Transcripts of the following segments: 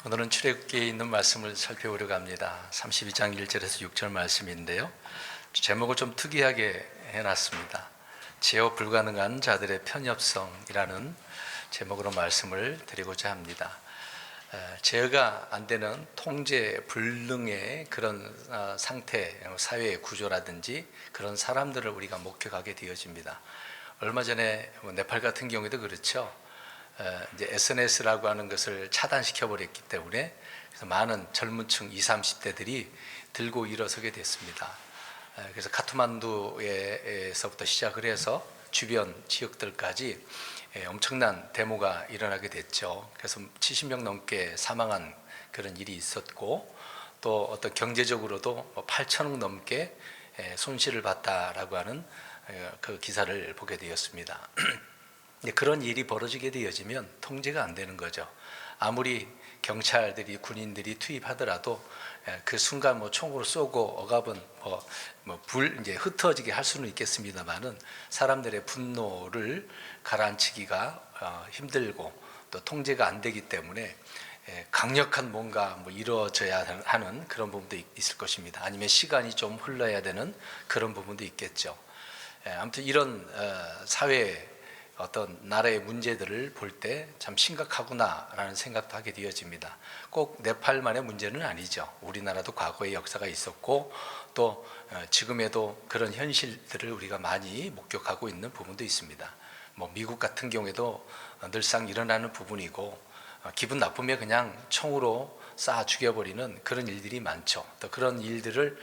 오늘은 출애굽기에 있는 말씀을 살펴보려고 합니다. 32장 1절에서 6절 말씀인데요, 제목을 좀 특이하게 해놨습니다. 제어 불가능한 자들의 편협성이라는 제목으로 말씀을 드리고자 합니다. 제어가 안 되는 통제 불능의 그런 상태, 사회의 구조라든지 그런 사람들을 우리가 목격하게 되어집니다. 얼마 전에 네팔 같은 경우에도 그렇죠. 이제 SNS라고 하는 것을 차단시켜 버렸기 때문에 그래서 많은 젊은 층 20, 30대들이 들고 일어서게 됐습니다. 그래서 카트만두에서부터 시작을 해서 주변 지역들까지 엄청난 데모가 일어나게 됐죠. 그래서 70명 넘게 사망한 그런 일이 있었고, 또 어떤 경제적으로도 8천억 넘게 손실을 봤다라고 하는 그 기사를 보게 되었습니다. 그런 일이 벌어지게 되어지면 통제가 안 되는 거죠. 아무리 경찰들이, 군인들이 투입하더라도 그 순간 총으로 쏘고 억압은 이제 흩어지게 할 수는 있겠습니다만은 사람들의 분노를 가라앉히기가 힘들고 또 통제가 안 되기 때문에 강력한 뭔가 이루어져야 하는 그런 부분도 있을 것입니다. 아니면 시간이 좀 흘러야 되는 그런 부분도 있겠죠. 아무튼 이런 사회 어떤 나라의 문제들을 볼 때 참 심각하구나라는 생각도 하게 되어집니다. 꼭 네팔만의 문제는 아니죠. 우리나라도 과거의 역사가 있었고 또 지금에도 그런 현실들을 우리가 많이 목격하고 있는 부분도 있습니다. 미국 같은 경우에도 늘상 일어나는 부분이고, 기분 나쁘면 그냥 총으로 쏴 죽여버리는 그런 일들이 많죠. 또 그런 일들을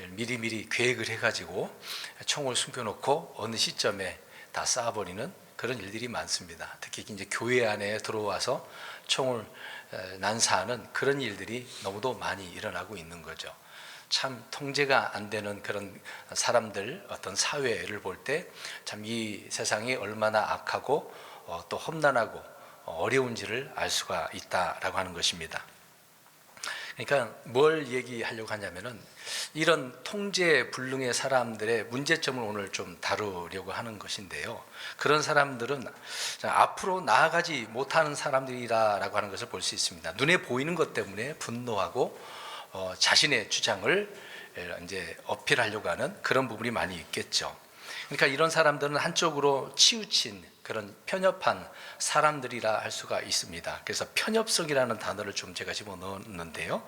미리미리 계획을 해가지고 총을 숨겨놓고 어느 시점에 다 쏴버리는 그런 일들이 많습니다. 특히 이제 교회 안에 들어와서 총을 난사하는 그런 일들이 너무도 많이 일어나고 있는 거죠. 참 통제가 안 되는 그런 사람들, 어떤 사회를 볼 때 참 이 세상이 얼마나 악하고 또 험난하고 어려운지를 알 수가 있다라고 하는 것입니다. 그러니까 뭘 얘기하려고 하냐면은 이런 통제 불능의 사람들의 문제점을 오늘 좀 다루려고 하는 것인데요, 그런 사람들은 앞으로 나아가지 못하는 사람들이라고 하는 것을 볼 수 있습니다. 눈에 보이는 것 때문에 분노하고 자신의 주장을 이제 어필하려고 하는 그런 부분이 많이 있겠죠. 그러니까 이런 사람들은 한쪽으로 치우친 그런 편협한 사람들이라 할 수가 있습니다. 그래서 편협성이라는 단어를 좀 제가 집어넣었는데요,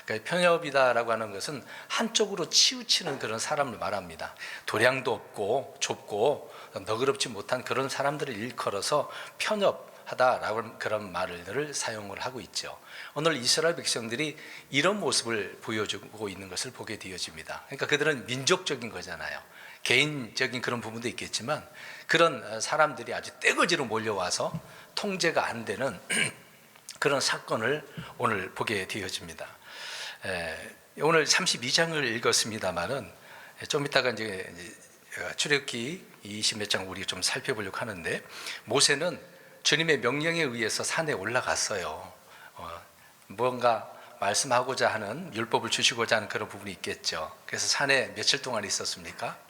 그러니까 편협이다라고 하는 것은 한쪽으로 치우치는 그런 사람을 말합니다. 도량도 없고 좁고 너그럽지 못한 그런 사람들을 일컬어서 편협하다라고 그런 말을 사용을 하고 있죠. 오늘 이스라엘 백성들이 이런 모습을 보여주고 있는 것을 보게 되어집니다. 그러니까 그들은 민족적인 거잖아요. 개인적인 그런 부분도 있겠지만 그런 사람들이 아주 떼거지로 몰려와서 통제가 안 되는 그런 사건을 오늘 보게 되어집니다. 오늘 32장을 읽었습니다만은 좀 이따가 이제 출애굽기 20몇 장 우리 좀 살펴보려고 하는데, 모세는 주님의 명령에 의해서 산에 올라갔어요. 뭔가 말씀하고자 하는, 율법을 주시고자 하는 그런 부분이 있겠죠. 그래서 산에 며칠 동안 있었습니까?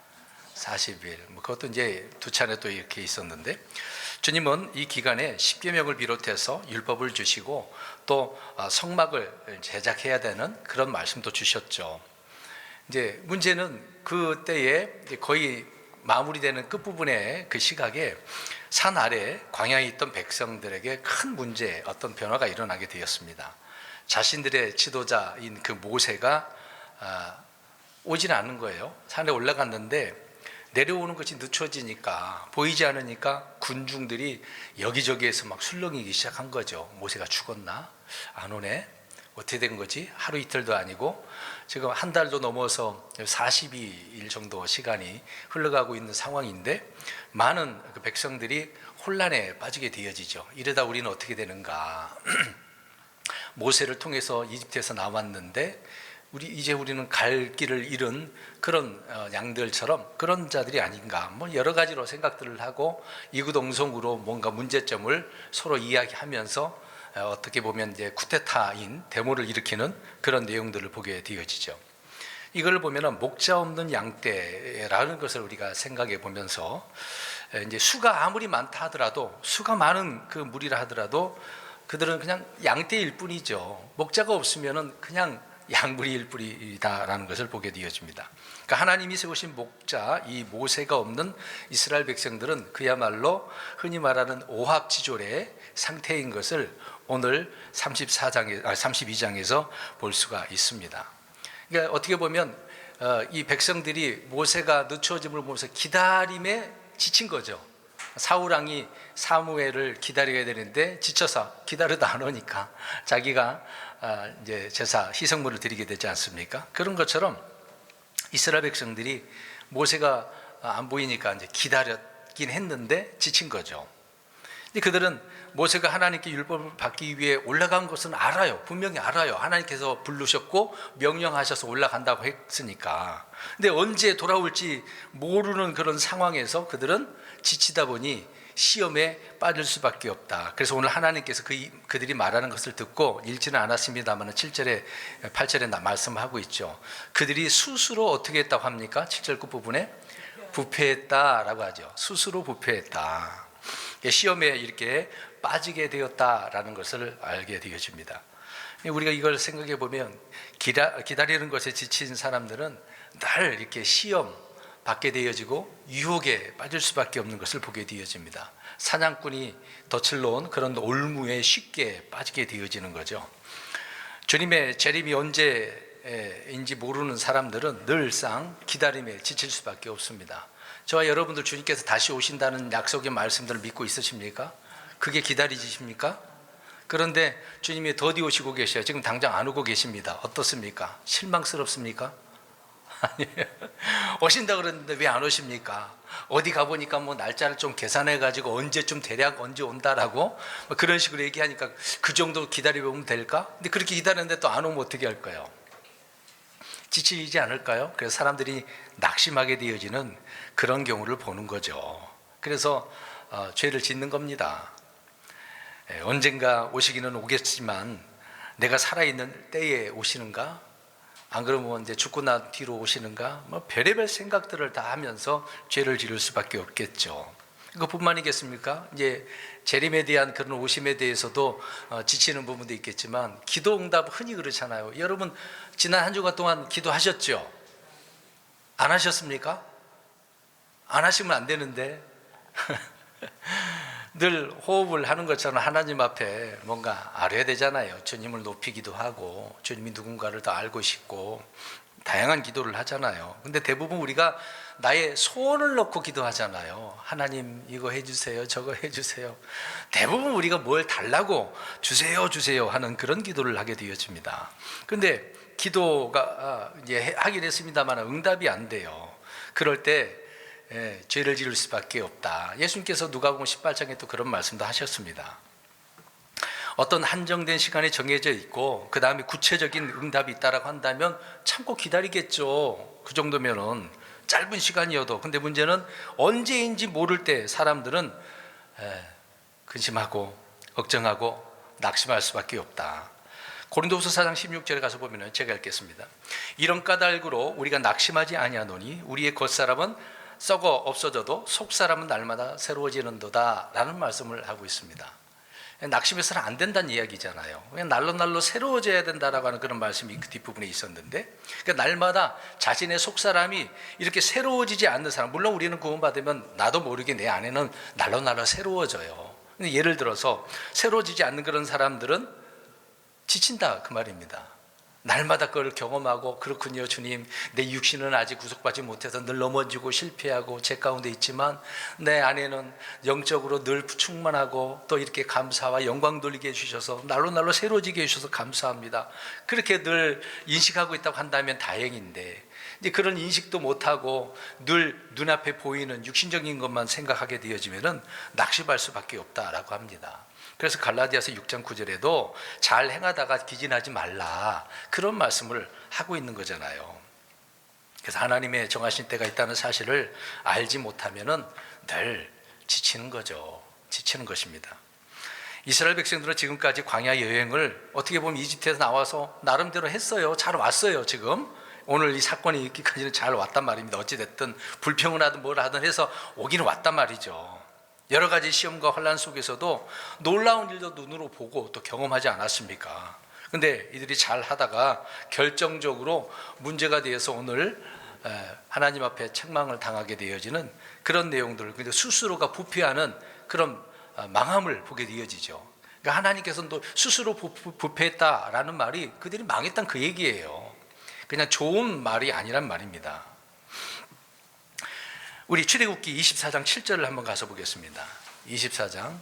40일. 그것도 이제 두 차례 또 이렇게 있었는데, 주님은 이 기간에 십계명을 비롯해서 율법을 주시고 또 성막을 제작해야 되는 그런 말씀도 주셨죠. 이제 문제는 그때에 거의 마무리되는 끝부분의 그 시각에 산 아래 광야에 있던 백성들에게 큰 문제, 어떤 변화가 일어나게 되었습니다. 자신들의 지도자인 그 모세가 오지는 않는 거예요. 산에 올라갔는데 내려오는 것이 늦춰지니까, 보이지 않으니까 군중들이 여기저기에서 막 술렁이기 시작한 거죠. 모세가 죽었나? 안 오네? 어떻게 된 거지? 하루 이틀도 아니고 지금 한 달도 넘어서 42일 정도 시간이 흘러가고 있는 상황인데 많은 그 백성들이 혼란에 빠지게 되어지죠. 이러다 우리는 어떻게 되는가? 모세를 통해서 이집트에서 나왔는데 이제 우리는 갈 길을 잃은 그런 양들처럼 그런 자들이 아닌가, 여러 가지로 생각들을 하고 이구동성으로 뭔가 문제점을 서로 이야기하면서 어떻게 보면 이제 쿠데타인 데모를 일으키는 그런 내용들을 보게 되어지죠. 이걸 보면은 목자 없는 양떼라는 것을 우리가 생각해 보면서, 이제 수가 아무리 많다 하더라도, 수가 많은 그 무리라 하더라도 그들은 그냥 양떼일 뿐이죠. 목자가 없으면은 그냥 양무리일 뿐이다라는 것을 보게 되어집니다. 그러니까 하나님이 세우신 목자, 이 모세가 없는 이스라엘 백성들은 그야말로 흔히 말하는 오합지졸의 상태인 것을 오늘 32장에서 볼 수가 있습니다. 그러니까 어떻게 보면 이 백성들이 모세가 늦춰짐을 보면서 기다림에 지친 거죠. 사울왕이 사무엘을 기다려야 되는데 지쳐서 기다려도 안 오니까 자기가 이제 제사 희생물을 드리게 되지 않습니까? 그런 것처럼 이스라엘 백성들이 모세가 안 보이니까 이제 기다렸긴 했는데 지친 거죠. 근데 그들은 모세가 하나님께 율법을 받기 위해 올라간 것은 알아요. 분명히 알아요. 하나님께서 부르셨고 명령하셔서 올라간다고 했으니까. 근데 언제 돌아올지 모르는 그런 상황에서 그들은 지치다 보니 시험에 빠질 수밖에 없다. 그래서 오늘 하나님께서 그들이 말하는 것을 듣고 읽지는 않았습니다만 7절에 8절에 말씀하고 있죠. 그들이 스스로 어떻게 했다고 합니까? 7절 끝부분에 부패했다라고 하죠. 스스로 부패했다. 시험에 이렇게 빠지게 되었다라는 것을 알게 되어집니다. 우리가 이걸 생각해 보면 기다리는 것에 지친 사람들은 늘 이렇게 시험 받게 되어지고 유혹에 빠질 수밖에 없는 것을 보게 되어집니다. 사냥꾼이 덫을 놓은 그런 올무에 쉽게 빠지게 되어지는 거죠. 주님의 재림이 언제인지 모르는 사람들은 늘상 기다림에 지칠 수밖에 없습니다. 저와 여러분들 주님께서 다시 오신다는 약속의 말씀들을 믿고 있으십니까? 그게 기다리십니까? 그런데 주님이 더디 오시고 계셔요. 지금 당장 안 오고 계십니다. 어떻습니까? 실망스럽습니까? 아니에요. 오신다 그랬는데 왜 안 오십니까? 어디 가보니까 뭐 날짜를 좀 계산해가지고 언제쯤 대략 언제 온다라고 그런 식으로 얘기하니까 그 정도 기다려보면 될까? 근데 그렇게 기다렸는데 또 안 오면 어떻게 할까요? 지치지 않을까요? 그래서 사람들이 낙심하게 되어지는 그런 경우를 보는 거죠. 그래서 죄를 짓는 겁니다. 언젠가 오시기는 오겠지만 내가 살아있는 때에 오시는가? 안 그러면 이제 죽고 난 뒤로 오시는가? 뭐 별의별 생각들을 다 하면서 죄를 지을 수밖에 없겠죠. 그것뿐만이겠습니까? 이제 재림에 대한 그런 오심에 대해서도 지치는 부분도 있겠지만 기도 응답 흔히 그렇잖아요. 여러분 지난 한 주간 동안 기도하셨죠? 안 하셨습니까? 안 하시면 안 되는데 늘 호흡을 하는 것처럼 하나님 앞에 뭔가 알아야 되잖아요. 주님을 높이기도 하고 주님이 누군가를 더 알고 싶고 다양한 기도를 하잖아요. 근데 대부분 우리가 나의 소원을 넣고 기도하잖아요. 하나님 이거 해주세요, 저거 해주세요. 대부분 우리가 뭘 달라고 주세요 주세요 하는 그런 기도를 하게 되어집니다. 근데 기도가 이제 하긴 했습니다만 응답이 안 돼요. 그럴 때 죄를 지을 수밖에 없다. 예수님께서 누가복음 18장에 또 그런 말씀도 하셨습니다. 어떤 한정된 시간이 정해져 있고 그 다음에 구체적인 응답이 있다라고 한다면 참고 기다리겠죠. 그 정도면은 짧은 시간이어도. 근데 문제는 언제인지 모를 때 사람들은 근심하고 걱정하고 낙심할 수밖에 없다. 고린도후서 4장 16절에 가서 보면 제가 읽겠습니다. 이런 까닭으로 우리가 낙심하지 아니하노니 우리의 겉사람은 썩어 없어져도 속사람은 날마다 새로워지는도다 라는 말씀을 하고 있습니다. 낙심해서는 안 된다는 이야기잖아요. 그냥 날로 새로워져야 된다라고 하는 그런 말씀이 그 뒷부분에 있었는데, 그러니까 날마다 자신의 속사람이 이렇게 새로워지지 않는 사람, 물론 우리는 구원받으면 나도 모르게 내 안에는 날로 새로워져요. 근데 예를 들어서 새로워지지 않는 그런 사람들은 지친다 그 말입니다. 날마다 그걸 경험하고 그렇군요 주님, 내 육신은 아직 구속받지 못해서 늘 넘어지고 실패하고 제 가운데 있지만 내 안에는 영적으로 늘 충만하고 또 이렇게 감사와 영광 돌리게 해주셔서 날로 새로워지게 해주셔서 감사합니다. 그렇게 늘 인식하고 있다고 한다면 다행인데 이제 그런 인식도 못하고 늘 눈앞에 보이는 육신적인 것만 생각하게 되어지면은 낙심할 수밖에 없다라고 합니다. 그래서 갈라디아서 6장 9절에도 잘 행하다가 기진하지 말라 그런 말씀을 하고 있는 거잖아요. 그래서 하나님의 정하신 때가 있다는 사실을 알지 못하면은 늘 지치는 거죠. 지치는 것입니다. 이스라엘 백성들은 지금까지 광야 여행을 어떻게 보면 이집트에서 나와서 나름대로 했어요. 잘 왔어요. 지금 오늘 이 사건이 있기까지는 잘 왔단 말입니다. 어찌됐든 불평을 하든 뭘 하든 해서 오기는 왔단 말이죠. 여러 가지 시험과 환난 속에서도 놀라운 일도 눈으로 보고 또 경험하지 않았습니까? 근데 이들이 잘 하다가 결정적으로 문제가 되어서 오늘 하나님 앞에 책망을 당하게 되어지는 그런 내용들을, 스스로가 부패하는 그런 망함을 보게 되어지죠. 그러니까 하나님께서는 스스로 부패했다라는 말이 그들이 망했다는 그 얘기예요. 그냥 좋은 말이 아니란 말입니다. 우리 출애굽기 24장 7절을 한번 가서 보겠습니다. 24장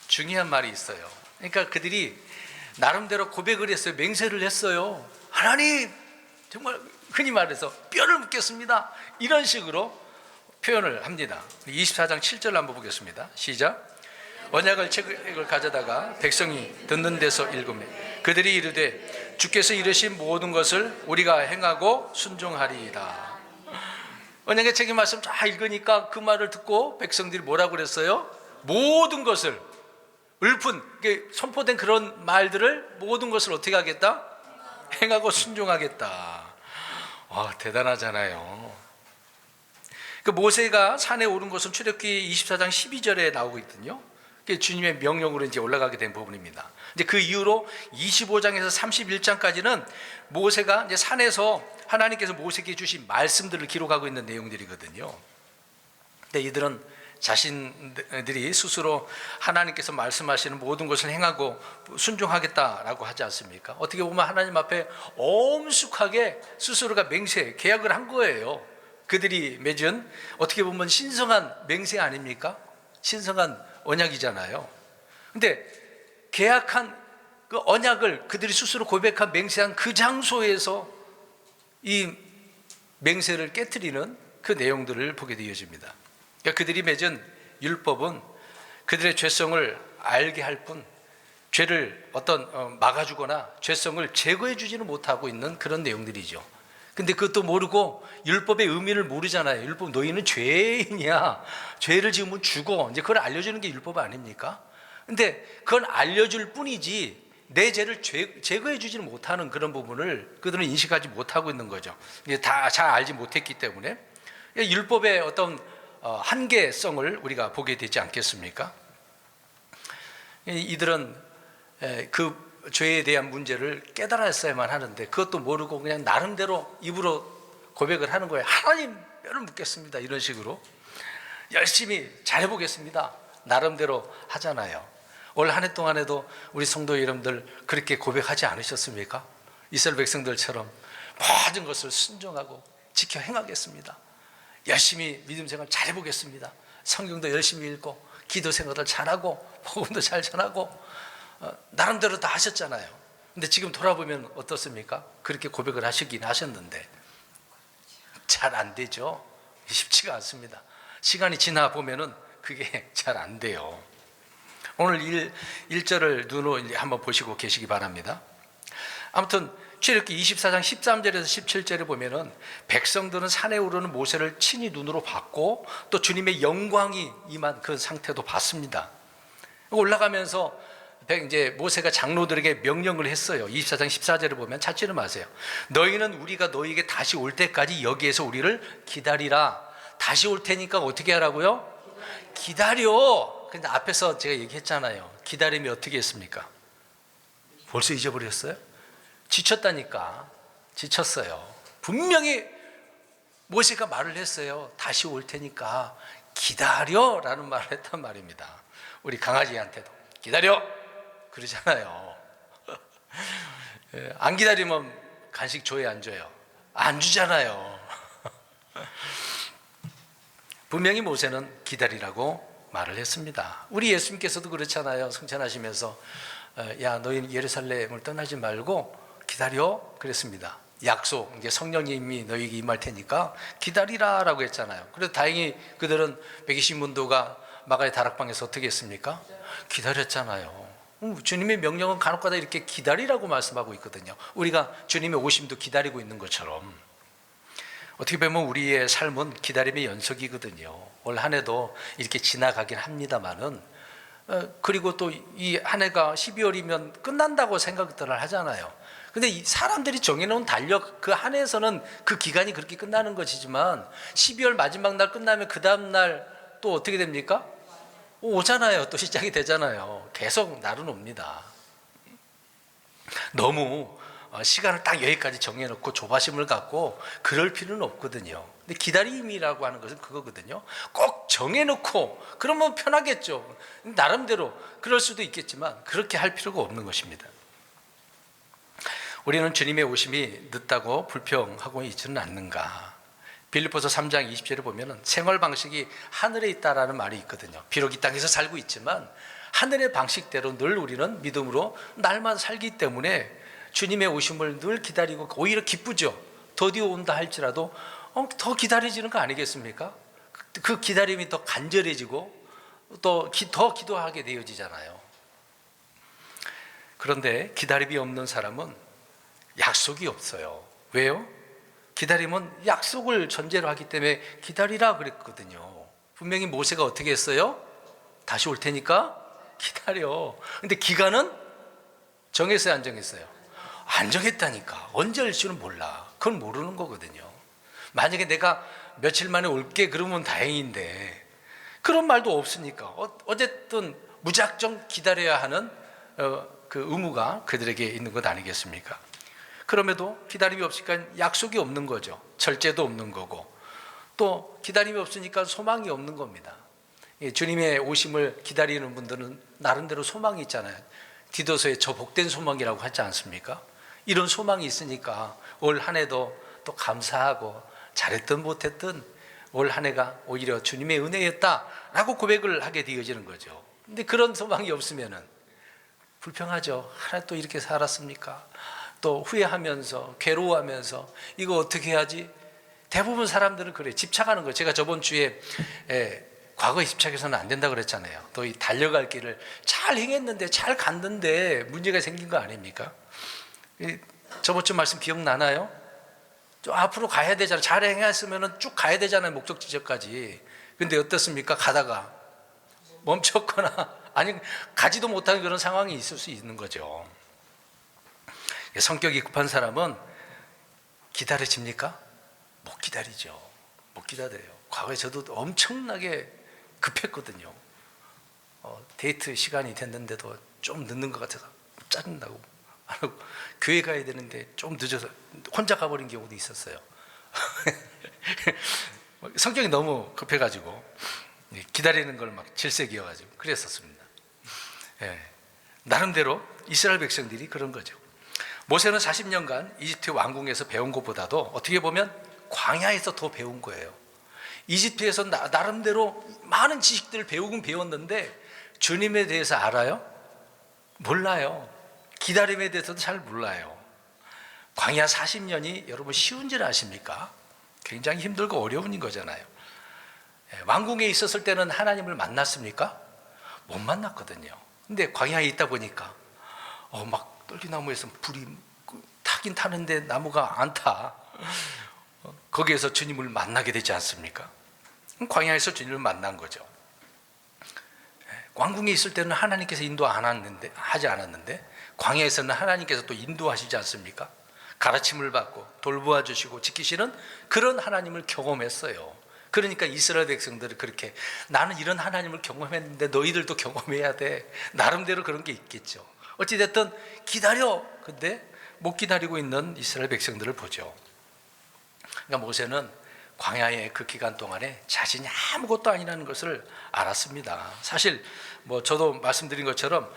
중요한 말이 있어요. 그러니까 그들이 나름대로 고백을 했어요. 맹세를 했어요. 하나님, 정말 흔히 말해서 뼈를 묻겠습니다. 이런 식으로 표현을 합니다. 24장 7절 한번 보겠습니다. 시작. 언약을 책을 가져다가 백성이 듣는 데서 읽으매 그들이 이르되 주께서 이르신 모든 것을 우리가 행하고 순종하리이다. 언약의 책의 말씀 다 읽으니까 그 말을 듣고 백성들이 뭐라고 그랬어요? 모든 것을, 읊은 선포된 그런 말들을, 모든 것을 어떻게 하겠다? 행하고 순종하겠다. 와, 대단하잖아요. 그 모세가 산에 오른 것은 출애굽기 24장 12절에 나오고 있거든요. 주님의 명령으로 이제 올라가게 된 부분입니다. 이제 그 이후로 25장에서 31장까지는 모세가 이제 산에서 하나님께서 모세에게 주신 말씀들을 기록하고 있는 내용들이거든요. 근데 이들은 자신들이 스스로 하나님께서 말씀하시는 모든 것을 행하고 순종하겠다라고 하지 않습니까? 어떻게 보면 하나님 앞에 엄숙하게 스스로가 맹세, 계약을 한 거예요. 그들이 맺은 어떻게 보면 신성한 맹세 아닙니까? 신성한 언약이잖아요. 근데 계약한 그 언약을 그들이 스스로 고백한 맹세한 그 장소에서 이 맹세를 깨트리는 그 내용들을 보게 되어집니다. 그러니까 그들이 맺은 율법은 그들의 죄성을 알게 할 뿐 죄를 막아주거나 죄성을 제거해 주지는 못하고 있는 그런 내용들이죠. 근데 그것도 모르고 율법의 의미를 모르잖아요. 율법, 너희는 죄인이야. 죄를 지으면 죽어. 이제 그걸 알려주는 게 율법 아닙니까? 근데 그건 알려줄 뿐이지 내 죄를 제거해 주지는 못하는 그런 부분을 그들은 인식하지 못하고 있는 거죠. 이게 다 잘 알지 못했기 때문에 율법의 어떤 한계성을 우리가 보게 되지 않겠습니까? 이들은 그 죄에 대한 문제를 깨달았어야만 하는데 그것도 모르고 그냥 나름대로 입으로 고백을 하는 거예요. 하나님, 뼈를 묻겠습니다. 이런 식으로 열심히 잘해보겠습니다. 나름대로 하잖아요. 올 한 해 동안에도 우리 성도 여러분들 그렇게 고백하지 않으셨습니까? 이스라엘 백성들처럼 모든 것을 순종하고 지켜 행하겠습니다. 열심히 믿음 생활 잘해보겠습니다. 성경도 열심히 읽고 기도 생활을 잘하고 복음도 잘 전하고 나름대로 다 하셨잖아요. 근데 지금 돌아보면 어떻습니까? 그렇게 고백을 하시긴 하셨는데 잘 안 되죠. 쉽지가 않습니다. 시간이 지나 보면은 그게 잘 안 돼요. 오늘 1절을 눈으로 한번 보시고 계시기 바랍니다. 아무튼 출애굽기 24장 13절에서 17절에 보면은 백성들은 산에 오르는 모세를 친히 눈으로 봤고 또 주님의 영광이 임한 그 상태도 봤습니다. 올라가면서 이제 모세가 장로들에게 명령을 했어요. 24장 14절을 보면 찾지는 마세요. 너희는 우리가 너희에게 다시 올 때까지 여기에서 우리를 기다리라. 다시 올 테니까 어떻게 하라고요? 기다려. 근데 앞에서 제가 얘기했잖아요. 기다림이 어떻게 했습니까? 벌써 잊어버렸어요? 지쳤다니까. 지쳤어요. 분명히 모세가 말을 했어요. 다시 올 테니까 기다려라는 말을 했단 말입니다. 우리 강아지한테도 기다려 그러잖아요. 안 기다리면 간식 줘요, 안 줘요? 안 주잖아요. 분명히 모세는 기다리라고 말을 했습니다. 우리 예수님께서도 그렇잖아요. 승천하시면서 야, 너희는 예루살렘을 떠나지 말고 기다려 그랬습니다. 약속, 이게 성령님이 너희에게 임할 테니까 기다리라 라고 했잖아요. 그래서 다행히 그들은 120문도가 마가의 다락방에서 어떻게 했습니까? 기다렸잖아요. 주님의 명령은 간혹가다 이렇게 기다리라고 말씀하고 있거든요. 우리가 주님의 오심도 기다리고 있는 것처럼 어떻게 보면 우리의 삶은 기다림의 연속이거든요. 올 한 해도 이렇게 지나가긴 합니다만은 그리고 또 이 한 해가 12월이면 끝난다고 생각들을 하잖아요. 근데 이 사람들이 정해놓은 달력 그 한 해에서는 그 기간이 그렇게 끝나는 것이지만 12월 마지막 날 끝나면 그 다음 날 또 어떻게 됩니까? 오잖아요. 또 시작이 되잖아요. 계속 날은 옵니다. 너무 시간을 딱 여기까지 정해놓고 조바심을 갖고 그럴 필요는 없거든요. 근데 기다림이라고 하는 것은 그거거든요. 꼭 정해놓고 그러면 편하겠죠. 나름대로 그럴 수도 있겠지만 그렇게 할 필요가 없는 것입니다. 우리는 주님의 오심이 늦다고 불평하고 있지는 않는가. 빌립보서 3장 20절에 보면 생활 방식이 하늘에 있다라는 말이 있거든요. 비록 이 땅에서 살고 있지만 하늘의 방식대로 늘 우리는 믿음으로 날마다 살기 때문에 주님의 오심을 늘 기다리고 오히려 기쁘죠. 더디어 온다 할지라도 더 기다려지는 거 아니겠습니까? 그 기다림이 더 간절해지고 또 더 기도하게 되어지잖아요. 그런데 기다림이 없는 사람은 약속이 없어요. 왜요? 기다림은 약속을 전제로 하기 때문에 기다리라 그랬거든요. 분명히 모세가 어떻게 했어요? 다시 올 테니까 기다려. 근데 기간은 정했어요, 안 정했어요? 안 정했다니까. 언제 올지는 몰라. 그건 모르는 거거든요. 만약에 내가 며칠 만에 올게 그러면 다행인데 그런 말도 없으니까 어쨌든 무작정 기다려야 하는 그 의무가 그들에게 있는 것 아니겠습니까? 그럼에도 기다림이 없으니까 약속이 없는 거죠. 절제도 없는 거고 또 기다림이 없으니까 소망이 없는 겁니다. 주님의 오심을 기다리는 분들은 나름대로 소망이 있잖아요. 디도서에 저 복된 소망이라고 하지 않습니까? 이런 소망이 있으니까 올 한 해도 또 감사하고 잘했든 못했든 올 한 해가 오히려 주님의 은혜였다라고 고백을 하게 되어지는 거죠. 근데 그런 소망이 없으면은 불평하죠. 하나 또 이렇게 살았습니까? 또 후회하면서 괴로워하면서 이거 어떻게 해야지? 대부분 사람들은 그래요. 집착하는 거예요. 제가 저번 주에 과거에 집착해서는 안 된다고 그랬잖아요. 또 이 달려갈 길을 잘 행했는데 잘 갔는데 문제가 생긴 거 아닙니까? 저번 주 말씀 기억나나요? 좀 앞으로 가야 되잖아요. 잘 행했으면 쭉 가야 되잖아요. 목적 지점까지. 근데 어떻습니까? 가다가 멈췄거나 아니 가지도 못하는 그런 상황이 있을 수 있는 거죠. 성격이 급한 사람은 기다려집니까? 못 기다리죠. 못 기다려요. 과거에 저도 엄청나게 급했거든요. 데이트 시간이 됐는데도 좀 늦는 것 같아서 짜증나고 교회 가야 되는데 좀 늦어서 혼자 가버린 경우도 있었어요. 성격이 너무 급해가지고 기다리는 걸 막 질색이어가지고 그랬었습니다. 나름대로 이스라엘 백성들이 그런 거죠. 모세는 40년간 이집트 왕궁에서 배운 것보다도 어떻게 보면 광야에서 더 배운 거예요. 이집트에서 나름대로 많은 지식들을 배우긴 배웠는데 주님에 대해서 알아요? 몰라요. 기다림에 대해서도 잘 몰라요. 광야 40년이 여러분 쉬운 줄 아십니까? 굉장히 힘들고 어려운 거잖아요. 왕궁에 있었을 때는 하나님을 만났습니까? 못 만났거든요. 근데 광야에 있다 보니까 막 떨기나무에서 불이 타긴 타는데 나무가 안 타. 거기에서 주님을 만나게 되지 않습니까? 광야에서 주님을 만난 거죠. 왕궁에 있을 때는 하나님께서 인도 하지 않았는데 광야에서는 하나님께서 또 인도하시지 않습니까? 가르침을 받고 돌보아 주시고 지키시는 그런 하나님을 경험했어요. 그러니까 이스라엘 백성들이 그렇게 나는 이런 하나님을 경험했는데 너희들도 경험해야 돼. 나름대로 그런 게 있겠죠. 어찌됐든 기다려. 근데 못 기다리고 있는 이스라엘 백성들을 보죠. 그러니까 모세는 광야의 그 기간 동안에 자신이 아무것도 아니라는 것을 알았습니다. 사실 저도 말씀드린 것처럼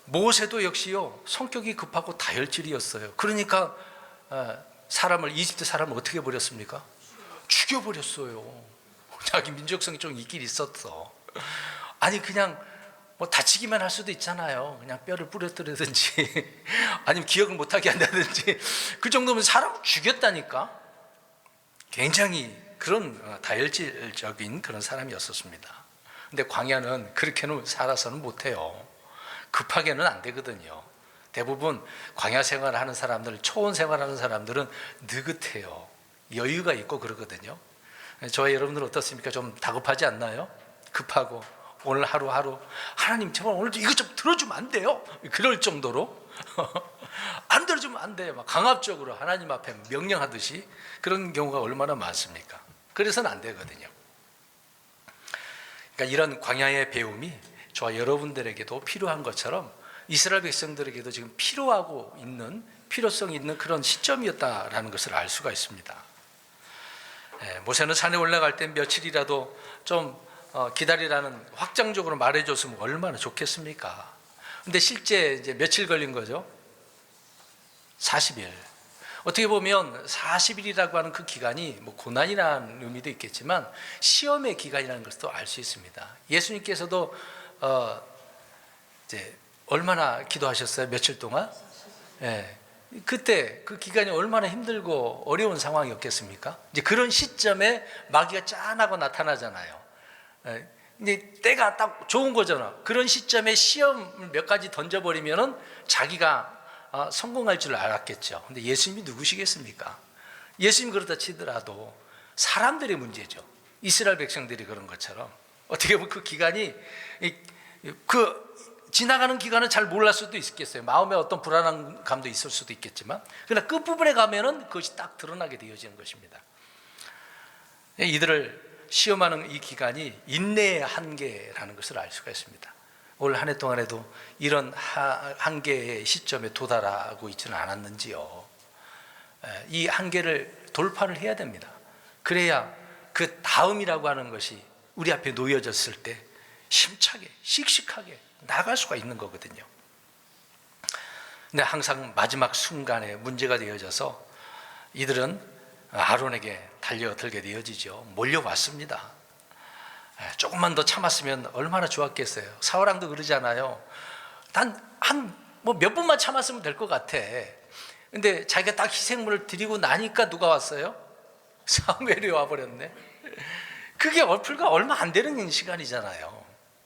모세도 역시요 성격이 급하고 다혈질이었어요. 그러니까 이집트 사람을 어떻게 버렸습니까? 죽여버렸어요. 자기 민족성이 좀 있긴 있었어. 아니 그냥 다치기만 할 수도 있잖아요. 그냥 뼈를 부러뜨리든지 아니면 기억을 못하게 한다든지 그 정도면 사람을 죽였다니까. 굉장히 그런 다혈질적인 그런 사람이었었습니다. 근데 광야는 그렇게는 살아서는 못해요. 급하게는 안 되거든요. 대부분 광야 생활을 하는 사람들, 초원 생활하는 사람들은 느긋해요. 여유가 있고 그러거든요. 저희 여러분들 어떻습니까? 좀 다급하지 않나요? 급하고 오늘 하루하루 하나님 제발 오늘도 이것 좀 들어주면 안 돼요? 그럴 정도로 안 들어주면 안 돼요. 막 강압적으로 하나님 앞에 명령하듯이 그런 경우가 얼마나 많습니까? 그래서는 안 되거든요. 그러니까 이런 광야의 배움이 저와 여러분들에게도 필요한 것처럼 이스라엘 백성들에게도 지금 필요하고 있는 필요성이 있는 그런 시점이었다라는 것을 알 수가 있습니다. 모세는 산에 올라갈 때 며칠이라도 좀 기다리라는 확정적으로 말해줬으면 얼마나 좋겠습니까? 근데 실제 이제 며칠 걸린 거죠? 40일. 어떻게 보면 40일이라고 하는 그 기간이 뭐 고난이라는 의미도 있겠지만 시험의 기간이라는 것도 알 수 있습니다. 예수님께서도 이제 얼마나 기도하셨어요? 며칠 동안? 그때 그 기간이 얼마나 힘들고 어려운 상황이었겠습니까? 이제 그런 시점에 마귀가 짠하고 나타나잖아요. 이제 때가 딱 좋은 거잖아. 그런 시점에 시험 몇 가지 던져버리면은 자기가 성공할 줄 알았겠죠. 근데 예수님이 누구시겠습니까? 예수님 그렇다 치더라도 사람들의 문제죠. 이스라엘 백성들이 그런 것처럼 어떻게 보면 그 기간이 그 지나가는 기간은 잘 몰랐을 수도 있겠어요. 마음에 어떤 불안한 감도 있을 수도 있겠지만 그러나 끝부분에 가면은 그것이 딱 드러나게 되어지는 것입니다. 이들을 시험하는 이 기간이 인내의 한계라는 것을 알 수가 있습니다. 올 한 해 동안에도 이런 한계의 시점에 도달하고 있지는 않았는지요. 이 한계를 돌파를 해야 됩니다. 그래야 그 다음이라고 하는 것이 우리 앞에 놓여졌을 때 힘차게 씩씩하게 나갈 수가 있는 거거든요. 근데 항상 마지막 순간에 문제가 되어져서 이들은 아론에게 달려들게 되어지죠. 몰려왔습니다. 조금만 더 참았으면 얼마나 좋았겠어요. 사울왕도 그러잖아요. 단 뭐 몇 분만 참았으면 될 것 같아. 근데 자기가 딱 희생물을 드리고 나니까 누가 왔어요? 사무엘이 와버렸네. 그게 불과 얼마 안 되는 시간이잖아요.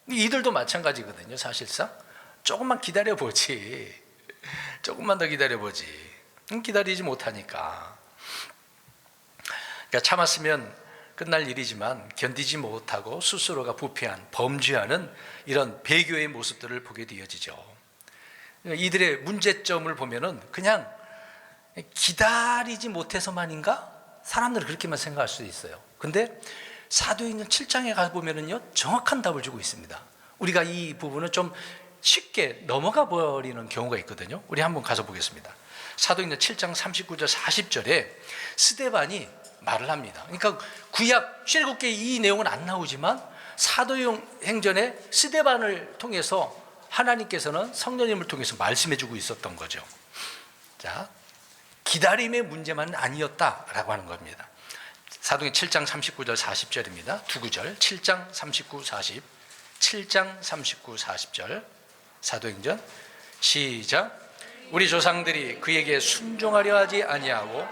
이들도 마찬가지거든요. 사실상 조금만 기다려보지. 조금만 더 기다려보지. 기다리지 못하니까. 그러니까 참았으면 끝날 일이지만 견디지 못하고 스스로가 부패한 범죄하는 이런 배교의 모습들을 보게 되어지죠. 이들의 문제점을 보면은 그냥 기다리지 못해서만인가? 사람들은 그렇게만 생각할 수도 있어요. 근데 사도행전 7장에 가보면은요 정확한 답을 주고 있습니다. 우리가 이 부분은 좀 쉽게 넘어가 버리는 경우가 있거든요. 우리 한번 가서 보겠습니다. 사도행전 7장 39절 40절에 스데반이 말을 합니다. 그러니까 구약 출애굽기에 이 내용은 안 나오지만 사도행전에 스데반을 통해서 하나님께서는 성령님을 통해서 말씀해 주고 있었던 거죠. 자, 기다림의 문제만 아니었다라고 하는 겁니다. 사도행 7장 39절 40절입니다. 두 구절 7장 39, 40 7장 39, 40절 사도행전 시작. 우리 조상들이 그에게 순종하려 하지 아니하고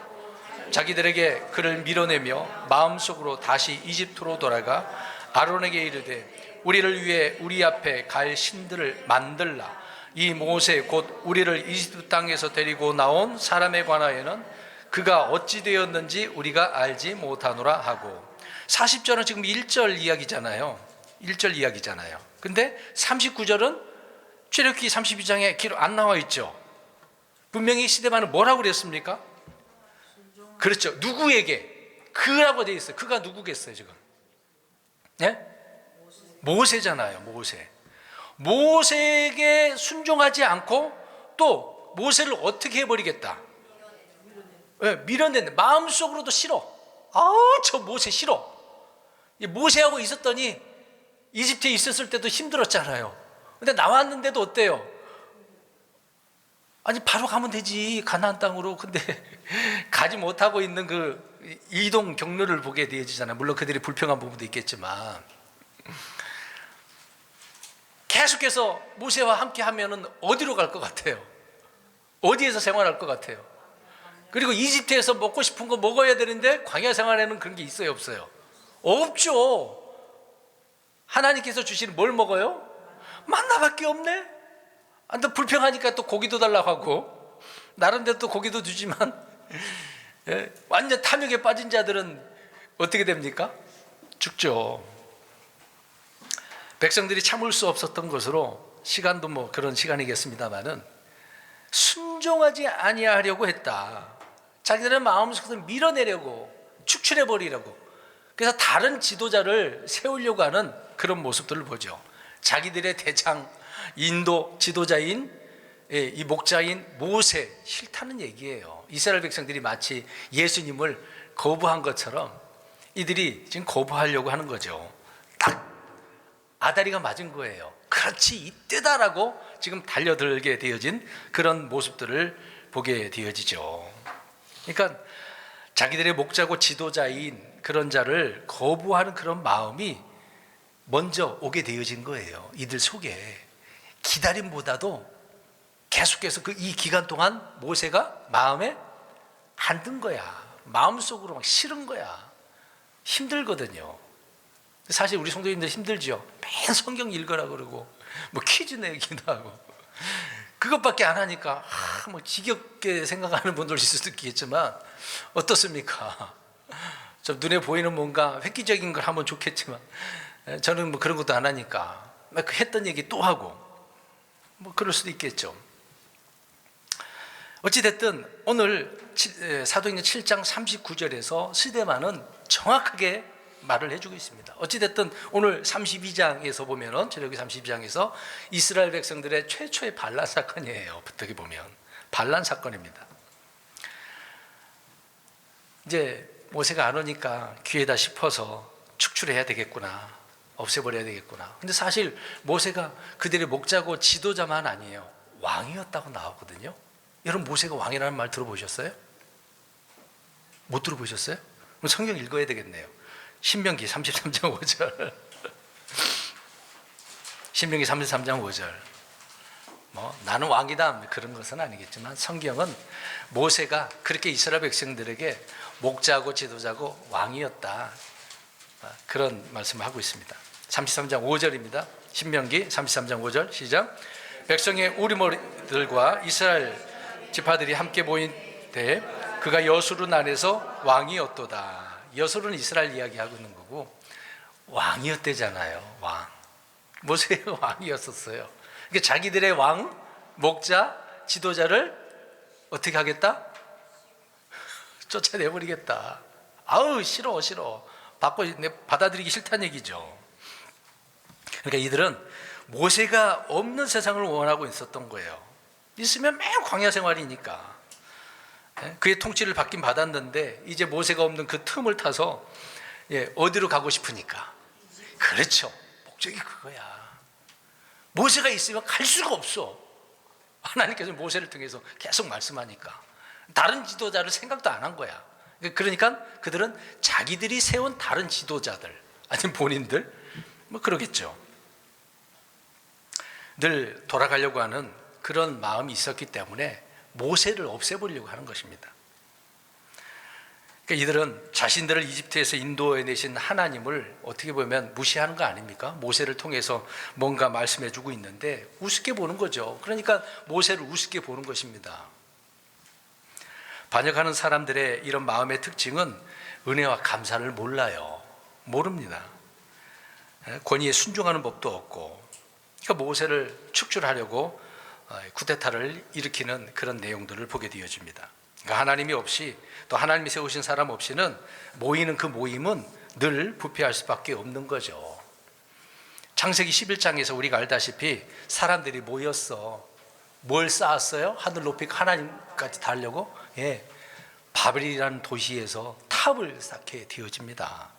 자기들에게 그를 밀어내며 마음속으로 다시 이집트로 돌아가 아론에게 이르되 우리를 위해 우리 앞에 갈 신들을 만들라. 이 모세 곧 우리를 이집트 땅에서 데리고 나온 사람에 관하여는 그가 어찌 되었는지 우리가 알지 못하노라 하고 40절은 지금 1절 이야기잖아요. 1절 이야기잖아요. 근데 39절은 출애굽기 32장에 기록 안 나와 있죠. 분명히 스데반은 뭐라고 그랬습니까? 그렇죠. 누구에게? 그라고 되어 있어요. 그가 누구겠어요 지금? 네? 모세잖아요. 모세에게 순종하지 않고 또 모세를 어떻게 해버리겠다? 네, 밀어낸다. 마음속으로도 싫어. 저 모세 싫어. 모세하고 있었더니 이집트에 있었을 때도 힘들었잖아요. 근데 나왔는데도 어때요? 아니 바로 가면 되지 가나안 땅으로. 근데 가지 못하고 있는 그 이동 경로를 보게 되어지잖아요. 물론 그들이 불평한 부분도 있겠지만 계속해서 모세와 함께 하면은 어디로 갈 것 같아요? 어디에서 생활할 것 같아요? 그리고 이집트에서 먹고 싶은 거 먹어야 되는데 광야 생활에는 그런 게 있어요 없어요? 없죠. 하나님께서 주시는 뭘 먹어요? 만나밖에 없네. 또 불평하니까 또 고기도 달라고 하고 나름대로 또 고기도 주지만 완전 탐욕에 빠진 자들은 어떻게 됩니까? 죽죠. 백성들이 참을 수 없었던 것으로 시간도 뭐 그런 시간이겠습니다만은 순종하지 아니하려고 했다. 자기들의 마음속에서 밀어내려고 축출해버리려고 그래서 다른 지도자를 세우려고 하는 그런 모습들을 보죠. 자기들의 대장, 인도 지도자인 이 목자인 모세 싫다는 얘기예요. 이스라엘 백성들이 마치 예수님을 거부한 것처럼 이들이 지금 거부하려고 하는 거죠. 딱 아다리가 맞은 거예요. 그렇지, 이때다라고 지금 달려들게 되어진 그런 모습들을 보게 되어지죠. 그러니까 자기들의 목자고 지도자인 그런 자를 거부하는 그런 마음이 먼저 오게 되어진 거예요. 이들 속에. 기다림보다도 계속해서 이 기간 동안 모세가 마음에 안 든 거야. 마음속으로 막 싫은 거야. 힘들거든요. 사실 우리 성도님들 힘들죠. 매일 성경 읽으라 그러고 뭐 퀴즈 내기도 하고 그것밖에 안 하니까 뭐 지겹게 생각하는 분들 있을 수도 있겠지만 어떻습니까? 좀 눈에 보이는 뭔가 획기적인 걸 하면 좋겠지만 저는 뭐 그런 것도 안 하니까 했던 얘기 또 하고 뭐 그럴 수도 있겠죠. 어찌됐든 오늘 사도행전 7장 39절에서 스데반은 정확하게 말을 해주고 있습니다. 어찌됐든 오늘 32장에서 보면은 출애굽기 32장에서 이스라엘 백성들의 최초의 반란 사건이에요. 어떻게 보면 반란 사건입니다. 이제 모세가 안 오니까 기회다 싶어서 축출해야 되겠구나, 없애버려야 되겠구나. 근데 사실 모세가 그들의 목자고 지도자만 아니에요. 왕이었다고 나오거든요. 여러분 모세가 왕이라는 말 들어보셨어요? 못 들어보셨어요? 그럼 성경 읽어야 되겠네요. 신명기 33장 5절 신명기 33장 5절 뭐 나는 왕이다 그런 것은 아니겠지만 성경은 모세가 그렇게 이스라엘 백성들에게 목자고 지도자고 왕이었다 그런 말씀을 하고 있습니다. 33장 5절입니다. 신명기 33장 5절 시작. 백성의 우리머리들과 이스라엘 지파들이 함께 모인 때 그가 여수른 안에서 왕이었도다. 여수는 이스라엘 이야기하고 있는 거고 왕이었대잖아요. 왕. 모세가 왕이었었어요. 그러니까 자기들의 왕, 목자, 지도자를 어떻게 하겠다? 쫓아내버리겠다. 아우 싫어 받아들이기 싫다는 얘기죠. 그러니까 이들은 모세가 없는 세상을 원하고 있었던 거예요. 있으면 매일 광야 생활이니까 그의 통치를 받긴 받았는데 이제 모세가 없는 그 틈을 타서 어디로 가고 싶으니까. 그렇죠. 목적이 그거야. 모세가 있으면 갈 수가 없어. 하나님께서 모세를 통해서 계속 말씀하니까 다른 지도자를 생각도 안 한 거야. 그러니까 그들은 자기들이 세운 다른 지도자들 아니면 본인들 뭐 그러겠죠. 늘 돌아가려고 하는 그런 마음이 있었기 때문에 모세를 없애버리려고 하는 것입니다. 그러니까 이들은 자신들을 이집트에서 인도해내신 하나님을 어떻게 보면 무시하는 거 아닙니까? 모세를 통해서 뭔가 말씀해주고 있는데 우습게 보는 거죠. 그러니까 모세를 우습게 보는 것입니다. 반역하는 사람들의 이런 마음의 특징은 은혜와 감사를 몰라요. 모릅니다. 권위에 순종하는 법도 없고 그러니까 모세를 축출하려고 쿠데타를 일으키는 그런 내용들을 보게 되어집니다. 그러니까 하나님이 없이 또 하나님이 세우신 사람 없이는 모이는 그 모임은 늘 부패할 수밖에 없는 거죠. 창세기 11장에서 우리가 알다시피 사람들이 모였어. 뭘 쌓았어요? 하늘 높이 하나님까지 닿으려고? 바벨이라는 도시에서 탑을 쌓게 되어집니다.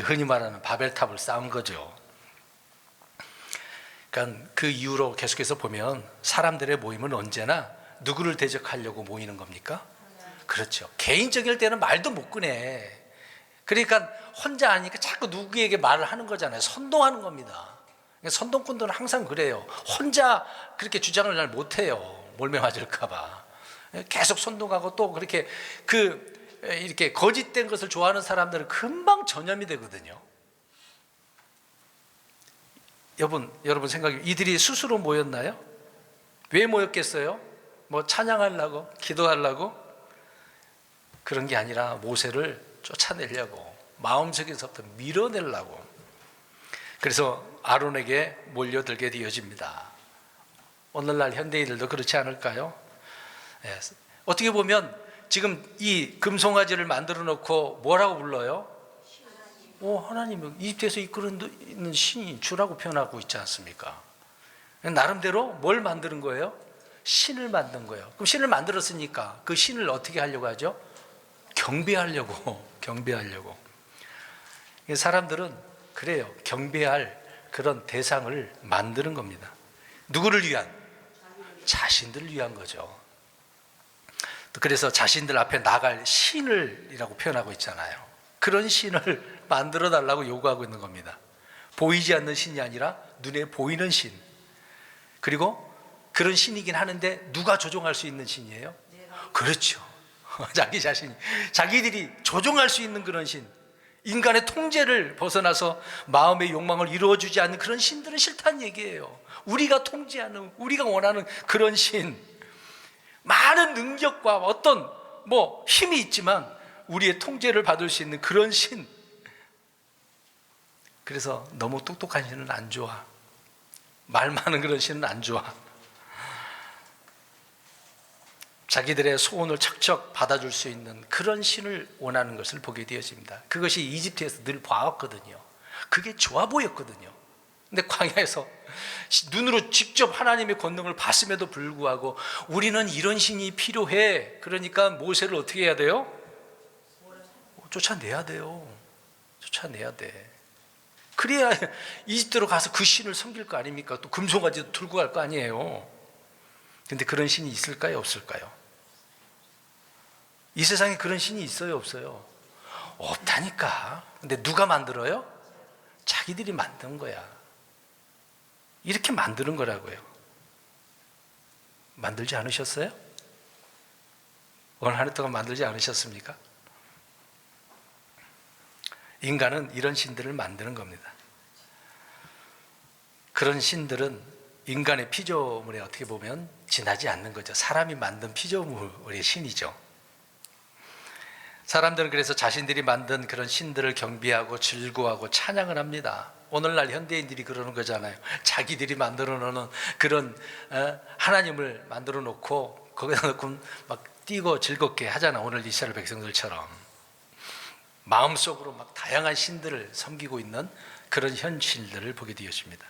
흔히 말하는 바벨탑을 쌓은 거죠. 그러니까 그 이후로 계속해서 보면 사람들의 모임은 언제나 누구를 대적하려고 모이는 겁니까? 그렇죠. 개인적일 때는 말도 못 꺼내. 그러니까 혼자 하니까 자꾸 누구에게 말을 하는 거잖아요. 선동하는 겁니다. 선동꾼들은 항상 그래요. 혼자 그렇게 주장을 잘 못해요. 몰매 맞을까 봐. 계속 선동하고 또 그렇게 이렇게 거짓된 것을 좋아하는 사람들은 금방 전염이 되거든요. 여러분 생각해 이들이 스스로 모였나요? 왜 모였겠어요? 뭐 찬양하려고, 기도하려고? 그런 게 아니라 모세를 쫓아내려고, 마음속에서부터 밀어내려고. 그래서 아론에게 몰려들게 되어집니다. 오늘날 현대인들도 그렇지 않을까요? 어떻게 보면 지금 이 금송아지를 만들어 놓고 뭐라고 불러요? 하나님은 이집트에서 이끄는 신이 주라고 표현하고 있지 않습니까? 나름대로 뭘 만드는 거예요? 신을 만든 거예요. 그럼 신을 만들었으니까 그 신을 어떻게 하려고 하죠? 경배하려고. 경배하려고. 사람들은 그래요. 경배할 그런 대상을 만드는 겁니다. 누구를 위한? 자신들을 위한 거죠. 그래서 자신들 앞에 나갈 신을이라고 표현하고 있잖아요. 그런 신을 만들어 달라고 요구하고 있는 겁니다. 보이지 않는 신이 아니라 눈에 보이는 신. 그리고 그런 신이긴 하는데 누가 조종할 수 있는 신이에요? 그렇죠. 자기 자신이. 자기들이 조종할 수 있는 그런 신. 인간의 통제를 벗어나서 마음의 욕망을 이루어주지 않는 그런 신들은 싫다는 얘기예요. 우리가 통제하는, 우리가 원하는 그런 신. 많은 능력과 어떤 힘이 있지만 우리의 통제를 받을 수 있는 그런 신. 그래서 너무 똑똑한 신은 안 좋아. 말 많은 그런 신은 안 좋아. 자기들의 소원을 척척 받아줄 수 있는 그런 신을 원하는 것을 보게 되어집니다. 그것이 이집트에서 늘 봐왔거든요. 그게 좋아 보였거든요. 근데 광야에서 눈으로 직접 하나님의 권능을 봤음에도 불구하고 우리는 이런 신이 필요해. 그러니까 모세를 어떻게 해야 돼요? 쫓아내야 돼요. 쫓아내야 돼. 그래야 이집트로 가서 그 신을 섬길 거 아닙니까? 또 금송아지도 들고 갈 거 아니에요. 근데 그런 신이 있을까요? 없을까요? 이 세상에 그런 신이 있어요? 없어요? 없다니까. 근데 누가 만들어요? 자기들이 만든 거야. 이렇게 만드는 거라고요. 만들지 않으셨어요? 오늘 한 해 동안 만들지 않으셨습니까? 인간은 이런 신들을 만드는 겁니다. 그런 신들은 인간의 피조물에 어떻게 보면 지나지 않는 거죠. 사람이 만든 피조물의 신이죠. 사람들은 그래서 자신들이 만든 그런 신들을 경배하고 즐거워하고 찬양을 합니다. 오늘날 현대인들이 그러는 거잖아요. 자기들이 만들어 놓는 그런 하나님을 만들어 놓고 거기다 놓고 막 뛰고 즐겁게 하잖아. 오늘 이스라엘 백성들처럼 마음속으로 막 다양한 신들을 섬기고 있는 그런 현실들을 보게 되었습니다.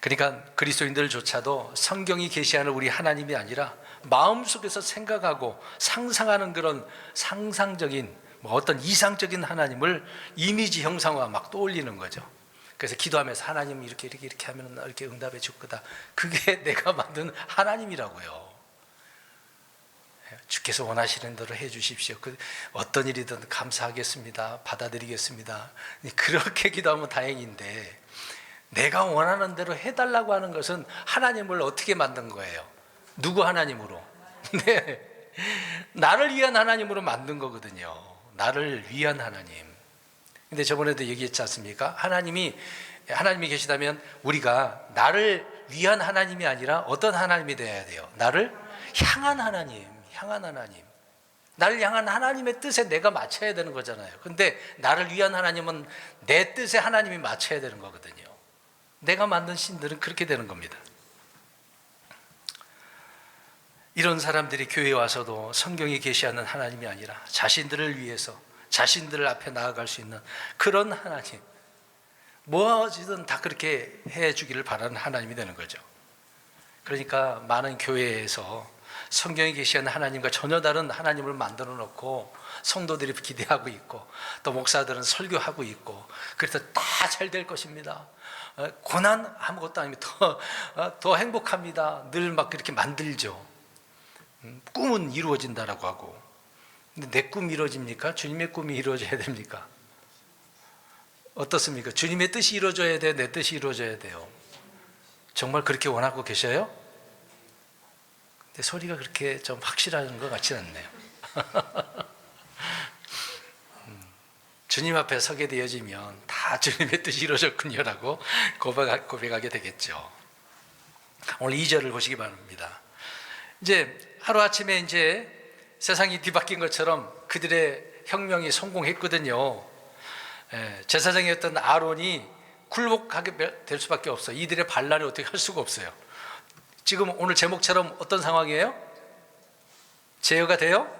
그러니까 그리스도인들조차도 성경이 계시하는 우리 하나님이 아니라 마음속에서 생각하고 상상하는 그런 상상적인 어떤 이상적인 하나님을 이미지 형상화 막 떠올리는 거죠. 그래서 기도하면서 하나님 이렇게 하면 이렇게 응답해 줄 거다. 그게 내가 만든 하나님이라고요. 주께서 원하시는 대로 해 주십시오. 어떤 일이든 감사하겠습니다. 받아들이겠습니다. 그렇게 기도하면 다행인데 내가 원하는 대로 해달라고 하는 것은 하나님을 어떻게 만든 거예요? 누구 하나님으로? 네, 나를 위한 하나님으로 만든 거거든요. 나를 위한 하나님. 근데 저번에도 얘기했지 않습니까? 하나님이 계시다면 우리가 나를 위한 하나님이 아니라 어떤 하나님이 되어야 돼요? 나를 향한 하나님, 향한 하나님. 나를 향한 하나님의 뜻에 내가 맞춰야 되는 거잖아요. 근데 나를 위한 하나님은 내 뜻에 하나님이 맞춰야 되는 거거든요. 내가 만든 신들은 그렇게 되는 겁니다. 이런 사람들이 교회에 와서도 성경이 계시하는 하나님이 아니라 자신들을 위해서 자신들 앞에 나아갈 수 있는 그런 하나님, 뭐든지 다 그렇게 해주기를 바라는 하나님이 되는 거죠. 그러니까 많은 교회에서 성경이 계시하는 하나님과 전혀 다른 하나님을 만들어 놓고 성도들이 기대하고 있고 또 목사들은 설교하고 있고 그래서 다 잘 될 것입니다. 고난 아무것도 아닙니다. 더 행복합니다. 늘 막 그렇게 만들죠. 꿈은 이루어진다라고 하고. 근데 내 꿈이 이루어집니까? 주님의 꿈이 이루어져야 됩니까? 어떻습니까? 주님의 뜻이 이루어져야 돼요? 내 뜻이 이루어져야 돼요? 정말 그렇게 원하고 계셔요? 근데 소리가 그렇게 좀 확실한 것 같지 않네요. 주님 앞에 서게 되어지면 다 주님의 뜻이 이루어졌군요라고 고백하게 되겠죠. 오늘 2절을 보시기 바랍니다. 이제 하루아침에 이제 세상이 뒤바뀐 것처럼 그들의 혁명이 성공했거든요. 제사장이었던 아론이 굴복하게 될 수밖에 없어요. 이들의 반란을 어떻게 할 수가 없어요. 지금 오늘 제목처럼 어떤 상황이에요? 제어가 돼요?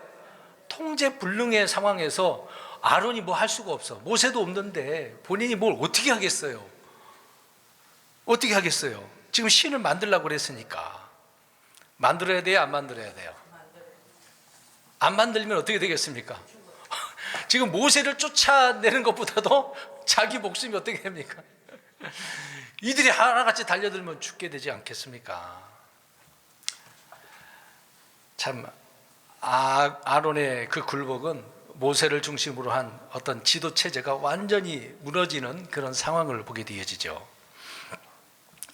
통제불능의 상황에서 아론이 뭐 할 수가 없어. 모세도 없는데 본인이 뭘 어떻게 하겠어요? 어떻게 하겠어요? 지금 신을 만들려고 그랬으니까. 만들어야 돼요? 안 만들어야 돼요? 안 만들면 어떻게 되겠습니까? 지금 모세를 쫓아내는 것보다도 자기 목숨이 어떻게 됩니까? 이들이 하나같이 달려들면 죽게 되지 않겠습니까? 참 아론의 그 굴복은 모세를 중심으로 한 어떤 지도 체제가 완전히 무너지는 그런 상황을 보게 되어지죠.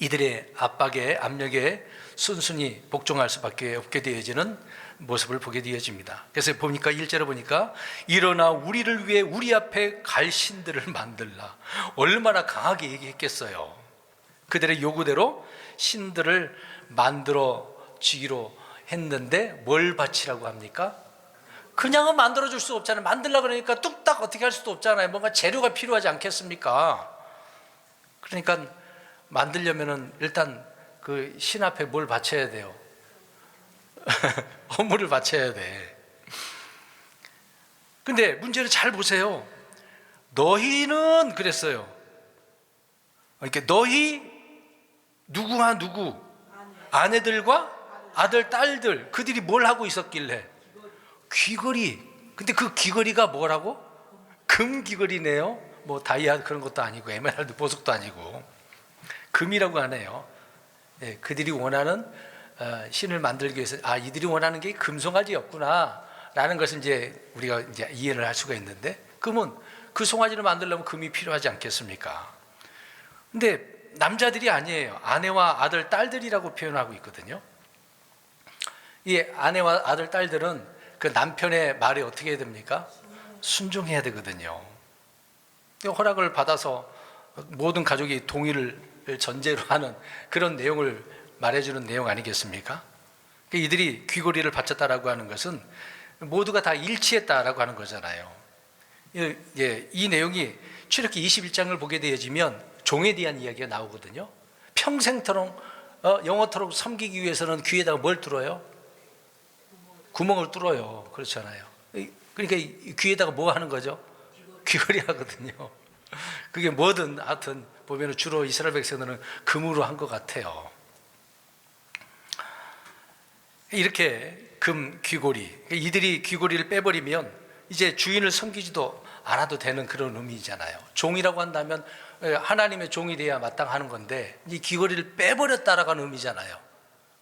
이들의 압박에 압력에 순순히 복종할 수밖에 없게 되어지는 모습을 보게 되어집니다. 그래서 보니까 1절에 보니까 일어나 우리를 위해 우리 앞에 갈 신들을 만들라. 얼마나 강하게 얘기했겠어요. 그들의 요구대로 신들을 만들어 주기로 했는데 뭘 바치라고 합니까? 그냥은 만들어 줄 수 없잖아요. 만들려고 그러니까 뚝딱 어떻게 할 수도 없잖아요. 뭔가 재료가 필요하지 않겠습니까? 그러니까 만들려면은 일단 그 신 앞에 뭘 바쳐야 돼요? 헌물을 바쳐야 돼. 근데 문제를 잘 보세요. 너희는 그랬어요. 이렇게 너희 누구와 누구 아내들과 아들 딸들 그들이 뭘 하고 있었길래 귀걸이. 근데 그 귀걸이가 뭐라고? 금 귀걸이네요. 뭐 다이아 그런 것도 아니고 에메랄드 보석도 아니고 금이라고 하네요. 네, 그들이 원하는 신을 만들기 위해서 이들이 원하는 게 금송아지였구나 라는 것을 이제 우리가 이제 이해를 할 수가 있는데, 그러면 그 송아지를 만들려면 금이 필요하지 않겠습니까? 근데 남자들이 아니에요. 아내와 아들 딸들이라고 표현하고 있거든요. 이 아내와 아들 딸들은 그 남편의 말에 어떻게 해야 됩니까? 순종해야 되거든요. 허락을 받아서 모든 가족이 동의를 전제로 하는 그런 내용을 말해주는 내용 아니겠습니까? 이들이 귀걸이를 바쳤다라고 하는 것은 모두가 다 일치했다라고 하는 거잖아요. 이 내용이 출애굽기 21장을 보게 되어지면 종에 대한 이야기가 나오거든요. 평생토록 영원토록 섬기기 위해서는 귀에다가 뭘 뚫어요? 구멍을 뚫어요. 그렇잖아요. 그러니까 귀에다가 뭐 하는 거죠? 귀걸이 하거든요. 그게 뭐든 하여튼 보면 주로 이스라엘 백성들은 금으로 한 것 같아요. 이렇게 금 귀걸이, 이들이 귀걸이를 빼버리면 이제 주인을 섬기지도 않아도 되는 그런 의미잖아요. 종이라고 한다면 하나님의 종이 돼야 마땅하는 건데 이 귀걸이를 빼버렸다라고 하는 의미잖아요.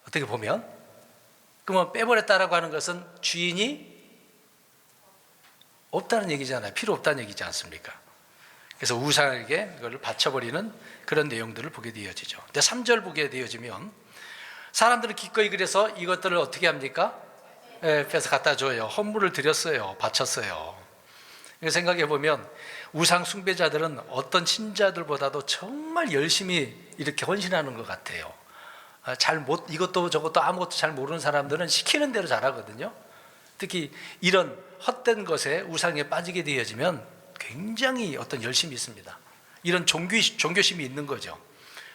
어떻게 보면. 그러면 빼버렸다라고 하는 것은 주인이 없다는 얘기잖아요. 필요 없다는 얘기지 않습니까? 그래서 우상에게 그걸 바쳐버리는 그런 내용들을 보게 되어지죠. 3절 보게 되어지면 사람들은 기꺼이 그래서 이것들을 어떻게 합니까? 뺏어 갖다 줘요. 헌물을 드렸어요. 바쳤어요. 생각해 보면 우상 숭배자들은 어떤 신자들보다도 정말 열심히 이렇게 헌신하는 것 같아요. 이것도 저것도 아무것도 잘 모르는 사람들은 시키는 대로 잘하거든요. 특히 이런 헛된 것에 우상에 빠지게 되어지면 굉장히 어떤 열심이 있습니다. 이런 종교심이 있는 거죠.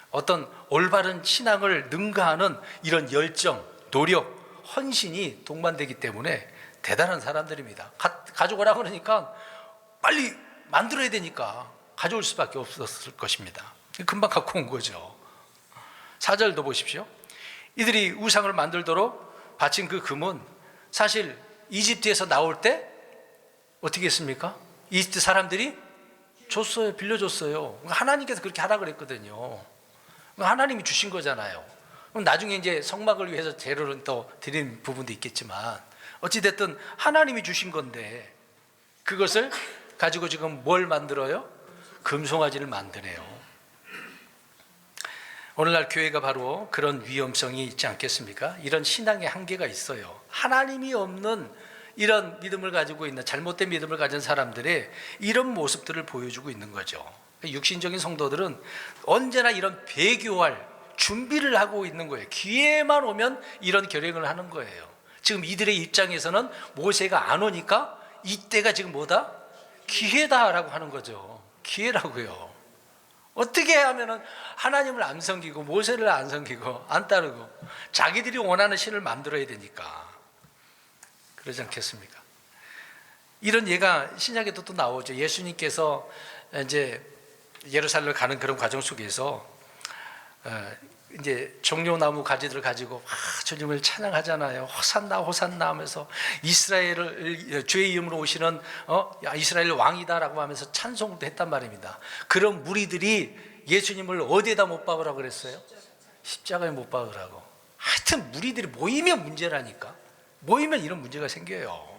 어떤 올바른 신앙을 능가하는 이런 열정, 노력, 헌신이 동반되기 때문에 대단한 사람들입니다. 가져오라고 그러니까 빨리 만들어야 되니까 가져올 수밖에 없었을 것입니다. 금방 갖고 온 거죠. 4절도 보십시오. 이들이 우상을 만들도록 바친 그 금은 사실 이집트에서 나올 때 어떻게 했습니까? 이집트 사람들이 줬어요. 빌려줬어요. 하나님께서 그렇게 하라 그랬거든요. 하나님이 주신 거잖아요. 그럼 나중에 이제 성막을 위해서 재료를 또 드린 부분도 있겠지만 어찌됐든 하나님이 주신 건데 그것을 가지고 지금 뭘 만들어요? 금송아지를 만드네요. 오늘날 교회가 바로 그런 위험성이 있지 않겠습니까? 이런 신앙의 한계가 있어요. 하나님이 없는 이런 믿음을 가지고 있는 잘못된 믿음을 가진 사람들의 이런 모습들을 보여주고 있는 거죠. 육신적인 성도들은 언제나 이런 배교할 준비를 하고 있는 거예요. 기회만 오면 이런 결행을 하는 거예요. 지금 이들의 입장에서는 모세가 안 오니까 이때가 지금 뭐다? 기회다라고 하는 거죠. 기회라고요. 어떻게 하면은 하나님을 안 섬기고 모세를 안 섬기고 안 따르고 자기들이 원하는 신을 만들어야 되니까 그러지 않겠습니까? 이런 예가 신약에도 또 나오죠. 예수님께서 이제 예루살렘을 가는 그런 과정 속에서 이제 종려나무 가지들을 가지고 주님을 찬양하잖아요. 호산나 호산나 하면서 이스라엘을 주의 이름으로 오시는 이스라엘 왕이다라고 하면서 찬송도 했단 말입니다. 그런 무리들이 예수님을 어디에다 못 박으라고 그랬어요? 십자가에 못 박으라고. 하여튼 무리들이 모이면 문제라니까. 모이면 이런 문제가 생겨요.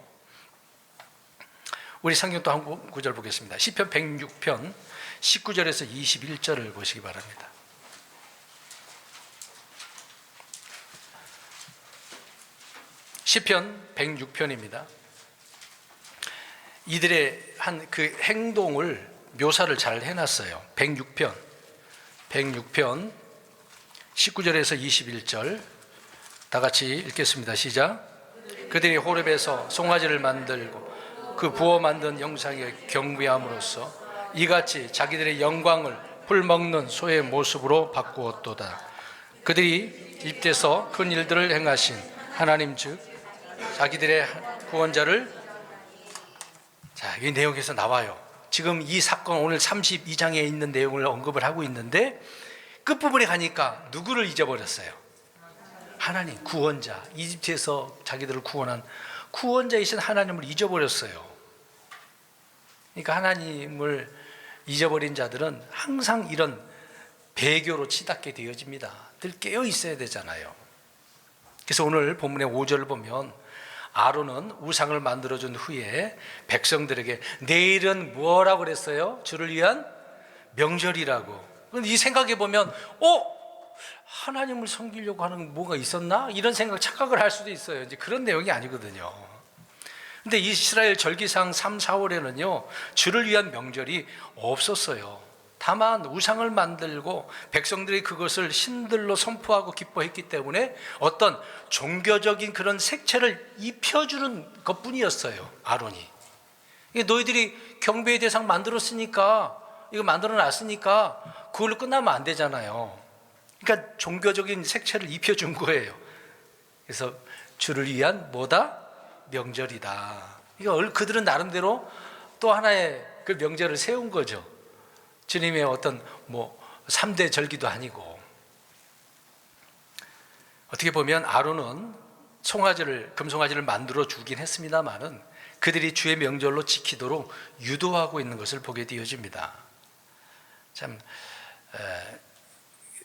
우리 성경 또 한 구절 보겠습니다. 시편 106편 19절에서 21절을 보시기 바랍니다. 시편 106편입니다. 이들의 한 그 행동을 묘사를 잘 해놨어요. 106편 19절에서 21절 다 같이 읽겠습니다. 시작. 그들이 호렙에서 송아지를 만들고 그 부어 만든 영상에 경배함으로써 이같이 자기들의 영광을 풀 먹는 소의 모습으로 바꾸었도다. 그들이 입대서 큰 일들을 행하신 하나님 즉 자기들의 구원자를, 자, 이 내용에서 나와요. 지금 이 사건 오늘 32장에 있는 내용을 언급을 하고 있는데 끝부분에 가니까 누구를 잊어버렸어요? 하나님, 구원자, 이집트에서 자기들을 구원한 구원자이신 하나님을 잊어버렸어요. 그러니까 하나님을 잊어버린 자들은 항상 이런 배교로 치닫게 되어집니다. 늘 깨어 있어야 되잖아요. 그래서 오늘 본문의 5절을 보면 아론은 우상을 만들어준 후에 백성들에게 내일은 뭐라고 그랬어요? 주를 위한 명절이라고. 그런데 이 생각해 보면 하나님을 섬기려고 하는 뭐가 있었나? 이런 착각을 할 수도 있어요. 이제 그런 내용이 아니거든요. 근데 이스라엘 절기상 3, 4월에는요 주를 위한 명절이 없었어요. 다만 우상을 만들고 백성들이 그것을 신들로 선포하고 기뻐했기 때문에 어떤 종교적인 그런 색채를 입혀주는 것뿐이었어요. 아론이 너희들이 경배의 대상 만들었으니까, 이거 만들어놨으니까 그걸로 끝나면 안 되잖아요. 그러니까 종교적인 색채를 입혀준 거예요. 그래서 주를 위한 뭐다? 명절이다. 이거 그들은 나름대로 또 하나의 그 명절을 세운 거죠. 주님의 어떤 3대 절기도 아니고. 어떻게 보면 아론은 금송아지를 만들어 주긴 했습니다만은 그들이 주의 명절로 지키도록 유도하고 있는 것을 보게 되어집니다. 참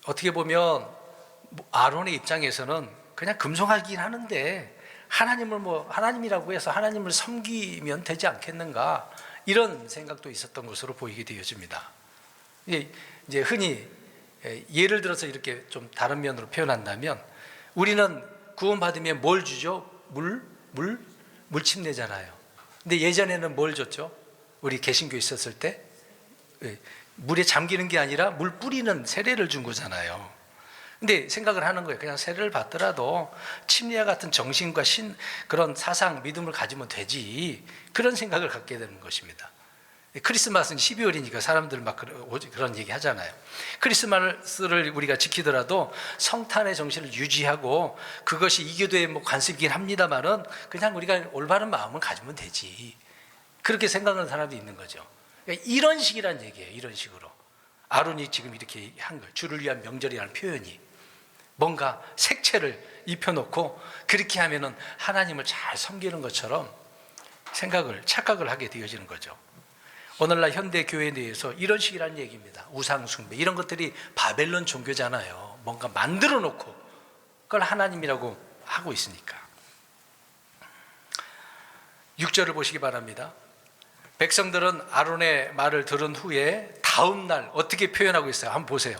어떻게 보면 아론의 입장에서는 그냥 금송아지긴 하는데 하나님이라고 해서 하나님을 섬기면 되지 않겠는가, 이런 생각도 있었던 것으로 보이게 되어집니다. 이제 흔히 예를 들어서 이렇게 좀 다른 면으로 표현한다면 우리는 구원받으면 뭘 주죠? 물침 내잖아요. 근데 예전에는 뭘 줬죠? 우리 개신교 있었을 때 물에 잠기는 게 아니라 물 뿌리는 세례를 준 거잖아요. 근데 생각을 하는 거예요. 그냥 세례를 받더라도 침례와 같은 정신과 그런 사상, 믿음을 가지면 되지, 그런 생각을 갖게 되는 것입니다. 크리스마스는 12월이니까 사람들 막 그런 얘기 하잖아요. 크리스마스를 우리가 지키더라도 성탄의 정신을 유지하고 그것이 이교도의 관습이긴 합니다만은 그냥 우리가 올바른 마음을 가지면 되지, 그렇게 생각하는 사람도 있는 거죠. 그러니까 이런 식이란 얘기예요. 이런 식으로 아론이 지금 이렇게 한 거예요. 주를 위한 명절이라는 표현이 뭔가 색채를 입혀놓고 그렇게 하면은 하나님을 잘 섬기는 것처럼 착각을 하게 되어지는 거죠. 오늘날 현대 교회에 대해서 이런 식이라는 얘기입니다. 우상 숭배 이런 것들이 바벨론 종교잖아요. 뭔가 만들어 놓고 그걸 하나님이라고 하고 있으니까. 6절을 보시기 바랍니다. 백성들은 아론의 말을 들은 후에 다음 날 어떻게 표현하고 있어요? 한번 보세요.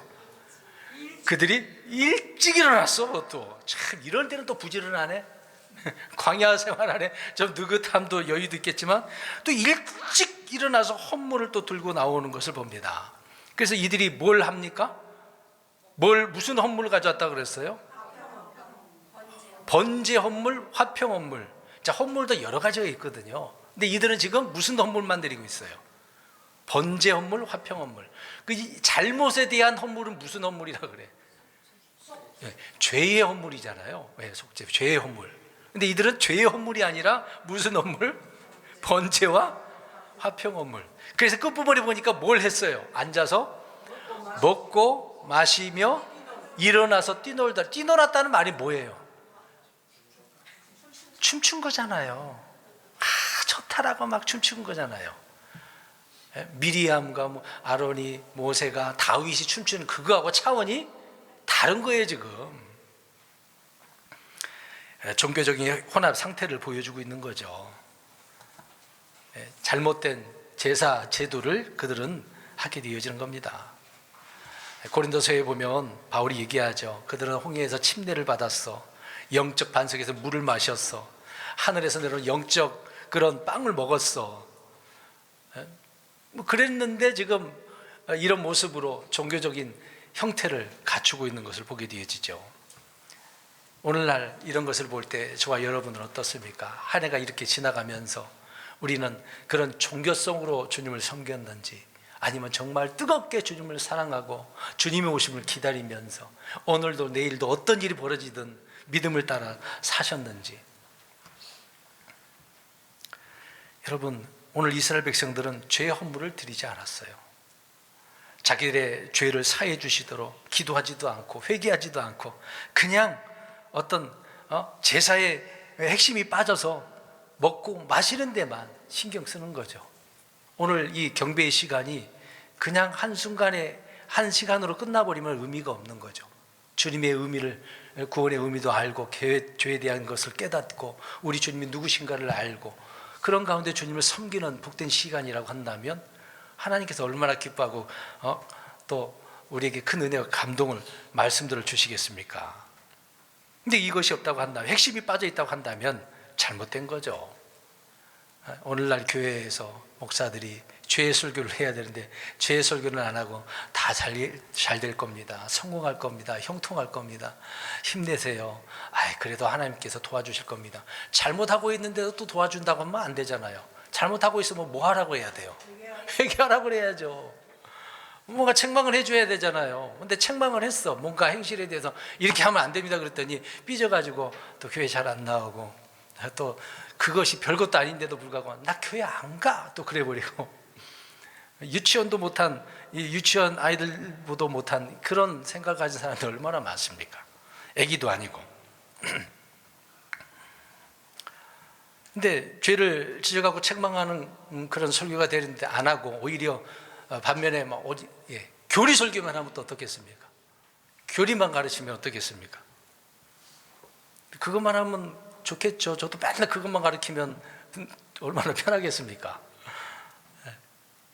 그들이 일찍 일어났어. 또 참 이럴 때는 또 부지런하네. 광야 생활 안에 좀 느긋함도 여유도 있겠지만 또 일찍 일어나서 헌물을 또 들고 나오는 것을 봅니다. 그래서 이들이 뭘 합니까? 무슨 헌물을 가져왔다 그랬어요? 번제 헌물, 화평 헌물. 자, 헌물도 여러 가지가 있거든요. 근데 이들은 지금 무슨 헌물만 드리고 있어요? 번제 헌물, 화평 헌물. 그 잘못에 대한 헌물은 무슨 헌물이라 그래? 죄의 헌물이잖아요. 속죄, 죄의 헌물. 근데 이들은 죄의 헌물이 아니라 무슨 헌물? 번제와 화평원물. 그래서 끝부분에 보니까 뭘 했어요? 앉아서 먹고 마시며 일어나서 뛰놀다. 뛰놀았다는 말이 뭐예요? 춤춘 거잖아요. 좋다라고 막 춤춘 거잖아요. 미리암과 아론이, 모세가, 다윗이 춤추는 그거하고 차원이 다른 거예요 지금. 종교적인 혼합 상태를 보여주고 있는 거죠. 잘못된 제사 제도를 그들은 하게 되어지는 겁니다. 고린도서에 보면 바울이 얘기하죠. 그들은 홍해에서 침례를 받았어. 영적 반석에서 물을 마셨어. 하늘에서 내려온 영적 그런 빵을 먹었어. 그랬는데 지금 이런 모습으로 종교적인 형태를 갖추고 있는 것을 보게 되어지죠. 오늘날 이런 것을 볼 때 저와 여러분은 어떻습니까? 한 해가 이렇게 지나가면서 우리는 그런 종교성으로 주님을 섬겼는지, 아니면 정말 뜨겁게 주님을 사랑하고 주님의 오심을 기다리면서 오늘도 내일도 어떤 일이 벌어지든 믿음을 따라 사셨는지. 여러분, 오늘 이스라엘 백성들은 죄의 헌물을 드리지 않았어요. 자기들의 죄를 사해 주시도록 기도하지도 않고 회개하지도 않고 그냥 어떤 제사의 핵심이 빠져서 먹고 마시는 데만 신경 쓰는 거죠. 오늘 이 경배의 시간이 그냥 한순간에 한 시간으로 끝나버리면 의미가 없는 거죠. 주님의 의미를, 구원의 의미도 알고 죄에 대한 것을 깨닫고 우리 주님이 누구신가를 알고 그런 가운데 주님을 섬기는 복된 시간이라고 한다면 하나님께서 얼마나 기뻐하고 또 우리에게 큰 은혜와 감동을, 말씀들을 주시겠습니까? 근데 이것이 없다고 한다면, 핵심이 빠져 있다고 한다면 잘못된 거죠. 오늘날 교회에서 목사들이 죄의 설교를 해야 되는데 죄의 설교는 안 하고 다 잘 될 겁니다. 성공할 겁니다. 형통할 겁니다. 힘내세요. 그래도 하나님께서 도와주실 겁니다. 잘못하고 있는데도 또 도와준다고 하면 안 되잖아요. 잘못하고 있으면 뭐 하라고 해야 돼요? 회개하라고 해야죠. 뭔가 책망을 해줘야 되잖아요. 근데 책망을 했어. 뭔가 행실에 대해서 이렇게 하면 안 됩니다 그랬더니 삐져가지고 또 교회 잘 안 나오고, 또 그것이 별것도 아닌데도 불구하고 나 교회 안 가 또 그래버리고, 유치원도 못한, 유치원 아이들보다 못한 그런 생각 가진 사람들 얼마나 많습니까? 애기도 아니고. 근데 죄를 지적하고 책망하는 그런 설교가 되는데 안 하고 오히려 반면에 교리 설교만 하면 또 어떻겠습니까? 교리만 가르치면 어떻겠습니까? 그것만 하면 좋겠죠. 저도 맨날 그것만 가르치면 얼마나 편하겠습니까?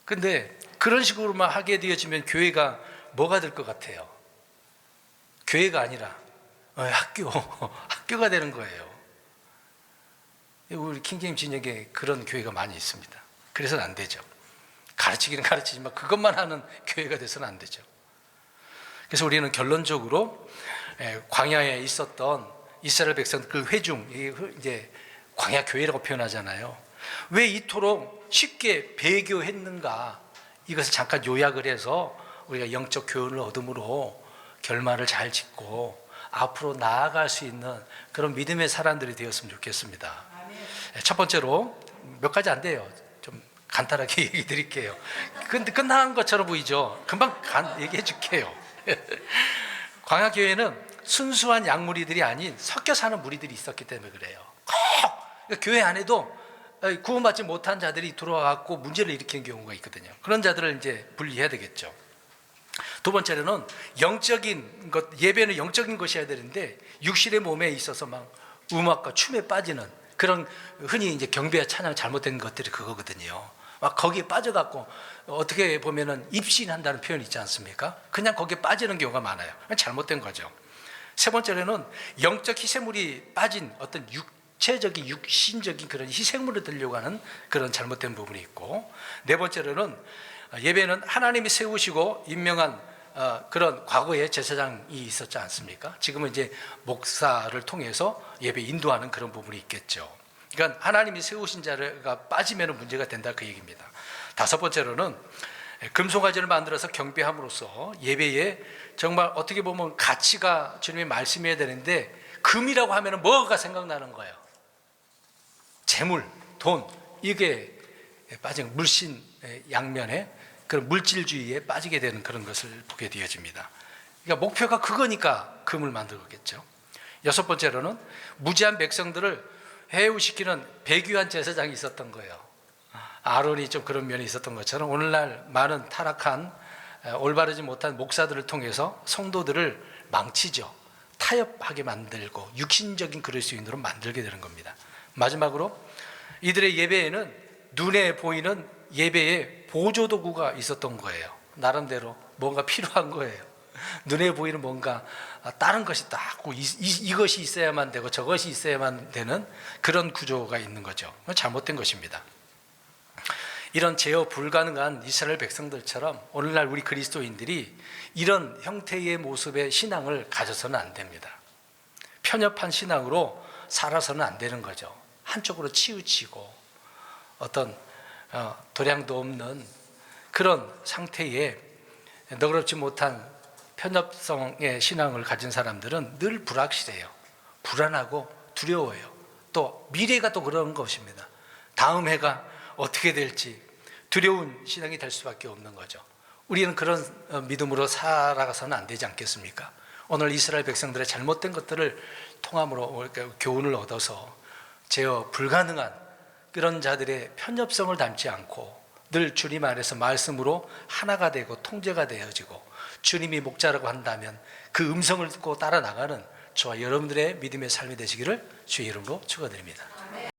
근데 그런 식으로만 하게 되어지면 교회가 뭐가 될 것 같아요? 교회가 아니라 학교가 되는 거예요. 우리 킹제임 진영에 그런 교회가 많이 있습니다. 그래서는 안 되죠. 가르치기는 가르치지만 그것만 하는 교회가 돼서는 안 되죠. 그래서 우리는 결론적으로 광야에 있었던 이스라엘 백성들 그 회중, 이제 광야 교회라고 표현하잖아요. 왜 이토록 쉽게 배교했는가? 이것을 잠깐 요약을 해서 우리가 영적 교훈을 얻음으로 결말을 잘 짓고 앞으로 나아갈 수 있는 그런 믿음의 사람들이 되었으면 좋겠습니다. 첫 번째로 몇 가지 안 돼요. 좀 간단하게 얘기 드릴게요. 근데 끝난 것처럼 보이죠? 금방 얘기해 줄게요. 광야 교회는 순수한 양무리들이 아닌 섞여 사는 무리들이 있었기 때문에 그래요. 그러니까 교회 안에도 구원받지 못한 자들이 들어와갖고 문제를 일으키는 경우가 있거든요. 그런 자들을 이제 분리해야 되겠죠. 두 번째로는 영적인 것, 예배는 영적인 것이어야 되는데 육신의 몸에 있어서 막 음악과 춤에 빠지는 그런, 흔히 이제 경배와 찬양 잘못된 것들이 그거거든요. 막 거기에 빠져갖고 어떻게 보면은 입신한다는 표현이 있지 않습니까? 그냥 거기에 빠지는 경우가 많아요. 잘못된 거죠. 세 번째로는 영적 희생물이 빠진 어떤 육체적인 육신적인 그런 희생물을 드리려고 하는 그런 잘못된 부분이 있고, 네 번째로는 예배는 하나님이 세우시고 임명한 그런 과거에 제사장이 있었지 않습니까? 지금은 이제 목사를 통해서 예배 인도하는 그런 부분이 있겠죠. 그러니까 하나님이 세우신 자가 빠지면 문제가 된다 그 얘기입니다. 다섯 번째로는 금송아지를 만들어서 경배함으로써 예배에 정말 어떻게 보면 가치가 주님의 말씀이어야 되는데 금이라고 하면 뭐가 생각나는 거예요? 재물, 돈, 이게 빠진 물신 양면에 그런 물질주의에 빠지게 되는 그런 것을 보게 되어집니다. 그러니까 목표가 그거니까 금을 만들었겠죠. 여섯 번째로는 무지한 백성들을 해우시키는 배교한 제사장이 있었던 거예요. 아론이 좀 그런 면이 있었던 것처럼 오늘날 많은 타락한 올바르지 못한 목사들을 통해서 성도들을 망치죠. 타협하게 만들고 육신적인 그리스도인으로 만들게 되는 겁니다. 마지막으로 이들의 예배에는 눈에 보이는 예배의 보조도구가 있었던 거예요. 나름대로 뭔가 필요한 거예요. 눈에 보이는 뭔가 다른 것이 딱 이것이 있어야만 되고 저것이 있어야만 되는 그런 구조가 있는 거죠. 잘못된 것입니다. 이런 제어 불가능한 이스라엘 백성들처럼 오늘날 우리 그리스도인들이 이런 형태의 모습의 신앙을 가져서는 안 됩니다. 편협한 신앙으로 살아서는 안 되는 거죠. 한쪽으로 치우치고 어떤 도량도 없는 그런 상태의 너그럽지 못한 편협성의 신앙을 가진 사람들은 늘 불확실해요. 불안하고 두려워요. 또 미래가 또 그런 것입니다. 다음 해가 어떻게 될지 두려운 신앙이 될 수밖에 없는 거죠. 우리는 그런 믿음으로 살아가서는 안 되지 않겠습니까? 오늘 이스라엘 백성들의 잘못된 것들을 통함으로 교훈을 얻어서 제어 불가능한 그런 자들의 편협성을 담지 않고 늘 주님 안에서 말씀으로 하나가 되고 통제가 되어지고 주님이 목자라고 한다면 그 음성을 듣고 따라 나가는 저와 여러분들의 믿음의 삶이 되시기를 주의 이름으로 축원드립니다.